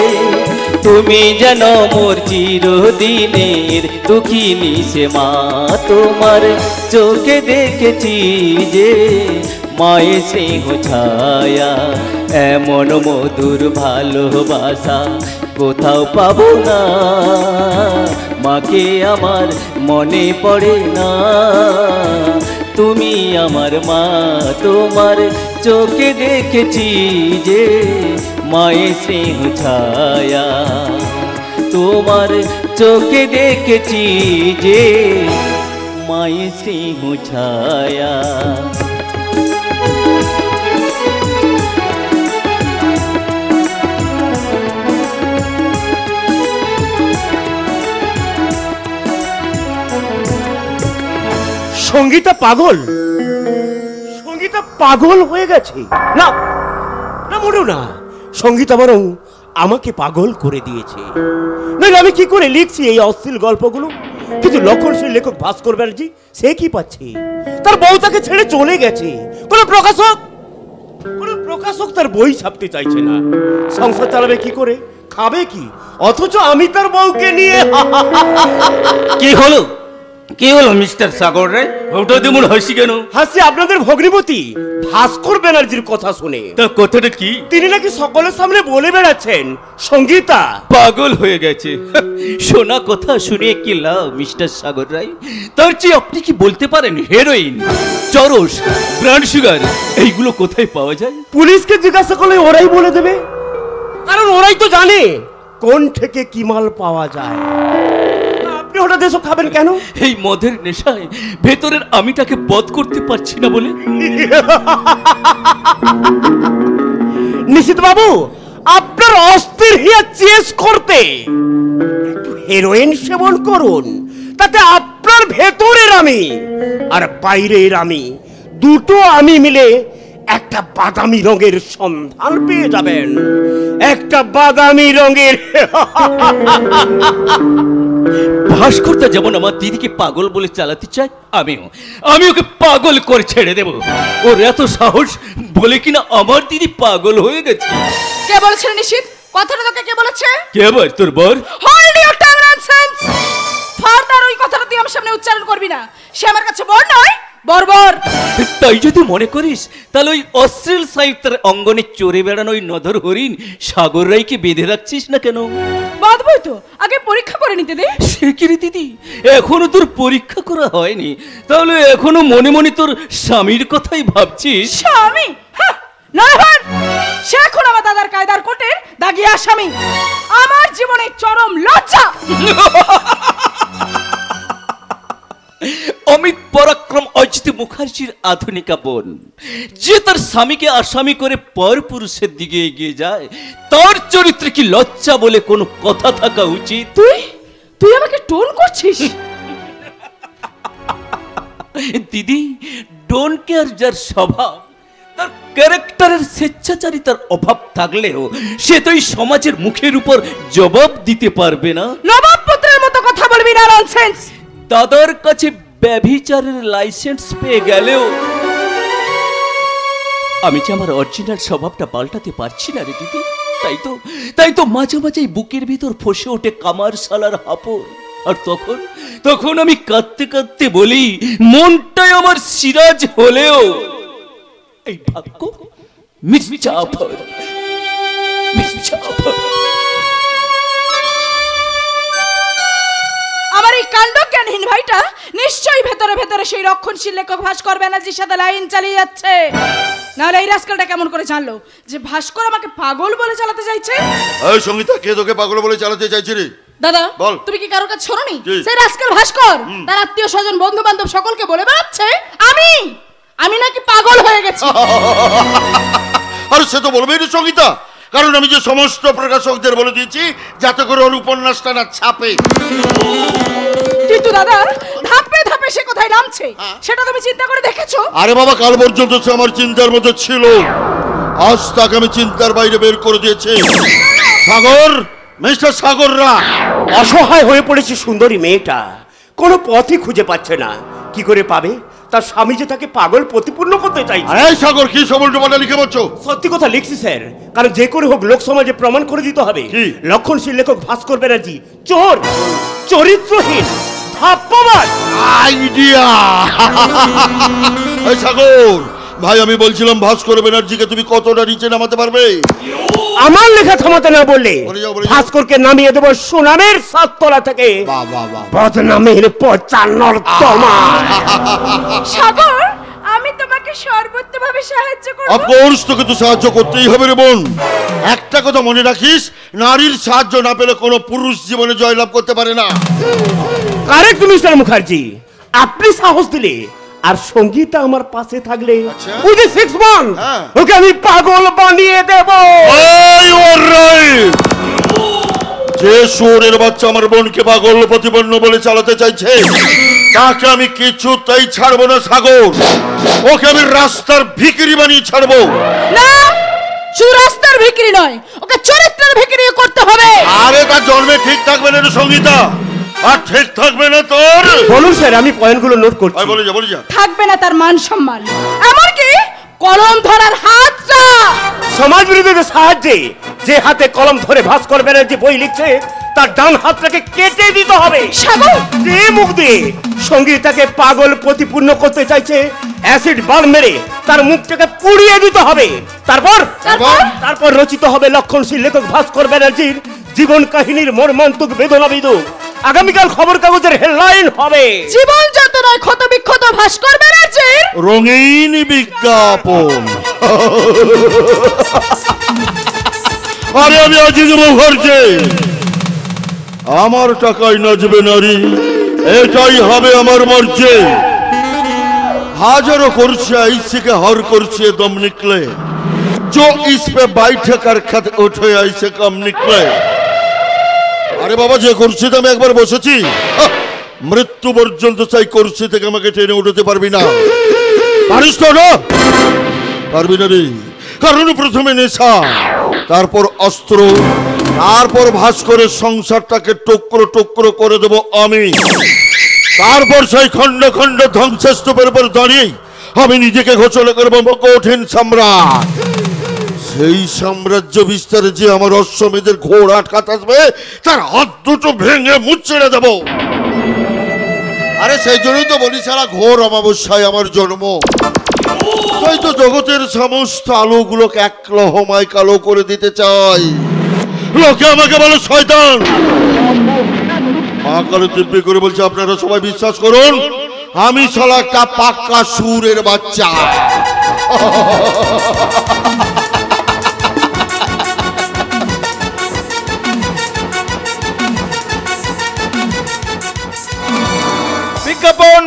তুমি যেন মোর চিরদিনের দুঃখিনী সে মা। তোমার চোখে দেখেছি যে মায়ের স্নেহ ছায়া, এমন মধুর ভালোবাসা কোথাও পাবো না। মাকে আমার মনে পড়ে না, তুমি আমার মা। তোমার চোখে দেখেছি যে মায়ের স্নেহ ছায়া, তোমার চোখে দেখেছি যে মায়ের স্নেহ ছায়া। সঙ্গীতা পাগল, সঙ্গীতা পাগল হয়ে গেছে। না না, মোটেও না। সঙ্গীতা বরং আমাকে পাগল করে দিয়েছে। না, আমি কি করে লিখছি এই অশ্লীল গল্পগুলো? কিন্তু লক্ষণশীল লেখক ভাস্কর ব্যানার্জি সে কি পাচ্ছে? তার বউ তাকে ছেড়ে চলে গেছে। কোনো প্রকাশক তার বই ছাপতে চাইছে না। সংসার চালাবে কি করে, খাবে কি? অথচ আমি তার বউকে নিয়ে কি হলো মিস্টার সাগর রায়? ওটা তেমন হাসি কেন? হাসি আপনাদের ভগ্নিপতি ভাস্কর ব্যানার্জির কথা শুনে। তা কথাটা কি? তিনি নাকি সকলের সামনে বলে বেড়াচ্ছেন সঙ্গীতা পাগল হয়ে গেছে। শোনা কথা শুনে কি লাভ মিস্টার সাগর রায়? তার চেয়ে আপনি কি বলতে পারেন হেরোইন, চরস, ব্রাউন সুগার এইগুলো কোথায় পাওয়া যায়? পুলিশকে জিজ্ঞাসা করলে ওরাই বলে দেবে, কারণ ওরাই তো জানে কোন থেকে কি মাল পাওয়া যায়। আপনি হঠাৎ এসব খাবেন কেন? এই মদের নেশায় ভেতরের আমিটাকে বধ করতে পারছি না বলে। নিশিত বাবু, আপনার অস্থির হিয়া চেস করতে একটু হেরোইন সেবন করুন, তাতে আপনার ভেতরের আমি আর বাইরের আমি দুটো আমি মিলে একটা বাদামি রঙের সন্ধান পেয়ে যাবেন। একটা বাদামি রঙের। ভাস্করটা যেমন আমার দিদিকে পাগল বলে চালাতে চায়, আমি ওকে পাগল করে ছেড়ে দেব। ওর এত সাহস বলে কিনা আমার দিদি পাগল হয়ে গেছে। কে বলেছে নিশিত? কথাটা তোকে কে বলেছে? কে বল? তোর বর? Hold your tongue nonsense. Further ওই কথাটা তুই আমার সামনে উচ্চারণ করবি না। সে আমার কাছে বর নয়, বর্বর। তাই যদি মনে করিস তাহলে ওই অশ্লীল সাহিত্যের অঙ্গনে চড়ে বেড়ানো ওই নধর হরিণ সাগর রায়কে বেঁধে রাখছিস না কেন? বাঁধবই তো, আগে পরীক্ষা করে নিতে দে। সে কি রে দিদি, এখনো তোর পরীক্ষা করা হয়নি? তাহলে এখনো মনে মনে তোর স্বামীর কথাই ভাবছিস? স্বামী? নয়বার সে এখন আমার দাদার কায়দার কোটের দাগিয়া স্বামী। আমার জীবনের চরম লজ্জা। অমিত পরাক্রম অজিত মুখার্জির আধুনিকা বোন, যে তার স্বামীকে আসামি করে পর পুরুষের দিকে এগিয়ে যায়, তার চরিত্রে কি লজ্জা বলে কোনো কথা থাকা উচিত? তুই আমাকে টোন করছিস? দিদি, ডোন্ট কেয়ার যার স্বভাব, তার ক্যারেক্টারের স্বেচ্ছাচারিতার অভাব থাকলেও সে তো এই সমাজের মুখের উপর জবাব দিতে পারবে না। নবাব পুত্রের মতো কথা বলবি না, ননসেন্স। দাদার কাছে ব্যভিচারের লাইসেন্স পেয়ে গেলেও আমি যে আমার অরিজিনাল স্বভাবটা পাল্টাতে পারছি না রে দিদি। তাই তো মাঝে মাঝে বুকের ভিতর ফসে ওঠে কামার শালার হাপড়। আর তখন আমি কাঁদতে কাঁদতে বলি, মনটাই আমার সিরাজ হলেও এই ভাগ্য মির্জাফর। আমার এই কাণ্ডজ্ঞানহীন ভাইটা নিশ্চয়ই ভেতরে ভেতরে সেই রক্ষণশীল লেখক ভাস্কর ব্যানার্জির সাথে লাইন চালিয়ে যাচ্ছে। নাহলে এই রাস্কেলটা কেমন করে জানলো যে ভাস্কর আমাকে পাগল বলে চালাতে চাইছে? এই সঙ্গীতা, কে তোকে পাগল বলে চালাতে চাইছে রে? দাদা বল। তুমি কি কারোর কাছে শোনোনি সেই রাস্কেল ভাস্কর তার আত্মীয় স্বজন বন্ধু বান্ধব সকলকে বলে বেড়াচ্ছে আমি নাকি পাগল হয়ে গেছি? আরে সে তো বলবেই না সঙ্গীতা, কারণ আমি যে সমস্ত প্রকাশকদের বলে দিয়েছি যাতে করে ওর উপন্যাসটা না ছাপে। কিন্তু দাদা ধাপে ধাপে সে কোথায় নামছে সেটা তুমি চিন্তা করে দেখেছো? আরে বাবা, কাল পর্যন্ত সে আমার চিন্তার মধ্যে ছিল, আজ তাকে আমি চিন্তার বাইরে বের করে দিয়েছি। সাগর, মিস্টার সাগররা অসহায় হয়ে পড়েছে সুন্দরী মেয়েটা, কোনো পথই খুঁজে পাচ্ছে না। কি করে পাবে? তার স্বামী যে তাকে পাগল প্রতিপূর্ণ করতে চাইছে। এই সাগর, কি সবল টোপাটা লিখে বলছো? সত্যি কথা লিখছি স্যার, কারণ যে করে হোক লোক সমাজে প্রমাণ করে দিতে হবে রক্ষণশীল লেখক ভাস্কর ব্যানার্জি চোর, চরিত্রহীন, ধাপ্পাবাজ। আইডিয়া! এই সাগর ভাই, আমি বলছিলাম ভাস্কর ব্যানার্জিকে তুমি কতটা নিচে নামাতে পারবে? আমার লেখা থামাতে না বললে ভাস্করকে নামিয়ে দেব সুনামের সাততলা থেকে বদনামের 55 তলা। সাগর, আমি তোমাকে সর্বোত্তমভাবে সাহায্য করব। অফকোর্স, তোকে তো সাহায্য করতেই হবে রে বোন। একটা কথা মনে রাখিস, নারীর সাহায্য না পেলে কোনো পুরুষ জীবনে জয়লাভ করতে পারে না। কারেক্ট মিস্টার মুখার্জি, আপনি সাহস দিলে আর সঙ্গীতা আমার পাশে থাকলে উইথ 6 মান্থ ওকে আমি পাগল বানিয়ে দেব। যে সুরের বাচ্চা আমার বোনকে পাগল প্রতিপন্ন বলে চালাতে চাইছে তাকে আমি কিছুতেই ছাড়বো না সাগর। ওকে আমি রাস্তার ভিখারি বানিয়ে ছাড়বো না। শুধু রাস্তার ভিখারি নয়, ওকে চরিত্রের ভিখারি করতে হবে। আরে তার জন্মে ঠিক থাকবে না সঙ্গীতা, আর ঠিক থাকবে না তোর। বলুন স্যার, আমি পয়েন্টগুলো নোট করছি। বলে যা। থাকবে না তার মান সম্মান, এমনকি কলম ধরার হাতটা। সমাজ বিরোধীদের সাহায্যে যে হাতে কলম ধরে ভাস্কর ব্যানার্জি বই লিখছে তার ডান হাতটাকে কেটে দিতে হবে। যে মুখ দিয়ে সঙ্গীতাকে পাগল প্রতিপূর্ণ করতে চাইছে অ্যাসিড বাল মেরে তার মুখটাকে পুড়িয়ে দিতে হবে। তারপর রচিত হবে লক্ষণশীল লেখক ভাস্কর ব্যানার্জির জীবন কাহিনীর মর্মান্তিক বেদনা বিদুক। আগামীকাল খবর কাগজের হেডলাইন হবে জীবন যন্ত্রণায় ক্ষত বিক্ষত ভাস্কর ব্যানার্জির রঙিন বিজ্ঞাপন। আরে আমি আজিজ মুখার্জি, আমার টাকায় নাচবে নারী, এটাই হবে আমার মর্জি। হাজাरों করছে ऐसे के हर করছে दम निकले, जो इस पे बैठे कर खत उठे ऐसे कम निकले। আরে বাবা, যে করছি তো আমি একবার বসেছি, মৃত্যু পর্যন্ত চাই করছি থেকে আমাকে টেনে উঠতে পারবি না। পারিস তো না? পারবি না রে, কারণ প্রথমে নেশা, তারপর অস্ত্র, তারপর ভাস্করের সংসারটাকে টুকরো টুকরো করে দেব আমি। তারপর সেই খন্ড খন্ড ধ্বংসস্তূপের উপর দাঁড়িয়ে আমি নিজেকে ঘোষণা করব কঠিন সম্রাট। সেই সাম্রাজ্য বিস্তারে যে আমার অশ্বমেধের ঘোড় আটকাত আসবে তার হাত দুটো ভেঙে মুচড়ে দেব। আরে সেই জন্যই তো বলি সারা ঘোর অমাবস্যায় আমার জন্ম। তাই তো জগতের সমস্ত আলোগুলোকে এক লহমায় কালো করে দিতে চাই। লোকে আমাকে বলে শয়তান, মা কালো দিব্যি করে বলছে আপনারা সবাই বিশ্বাস করুন, আমি শালা একটা পাক্কা সুরের বাচ্চা। বিজ্ঞাপন।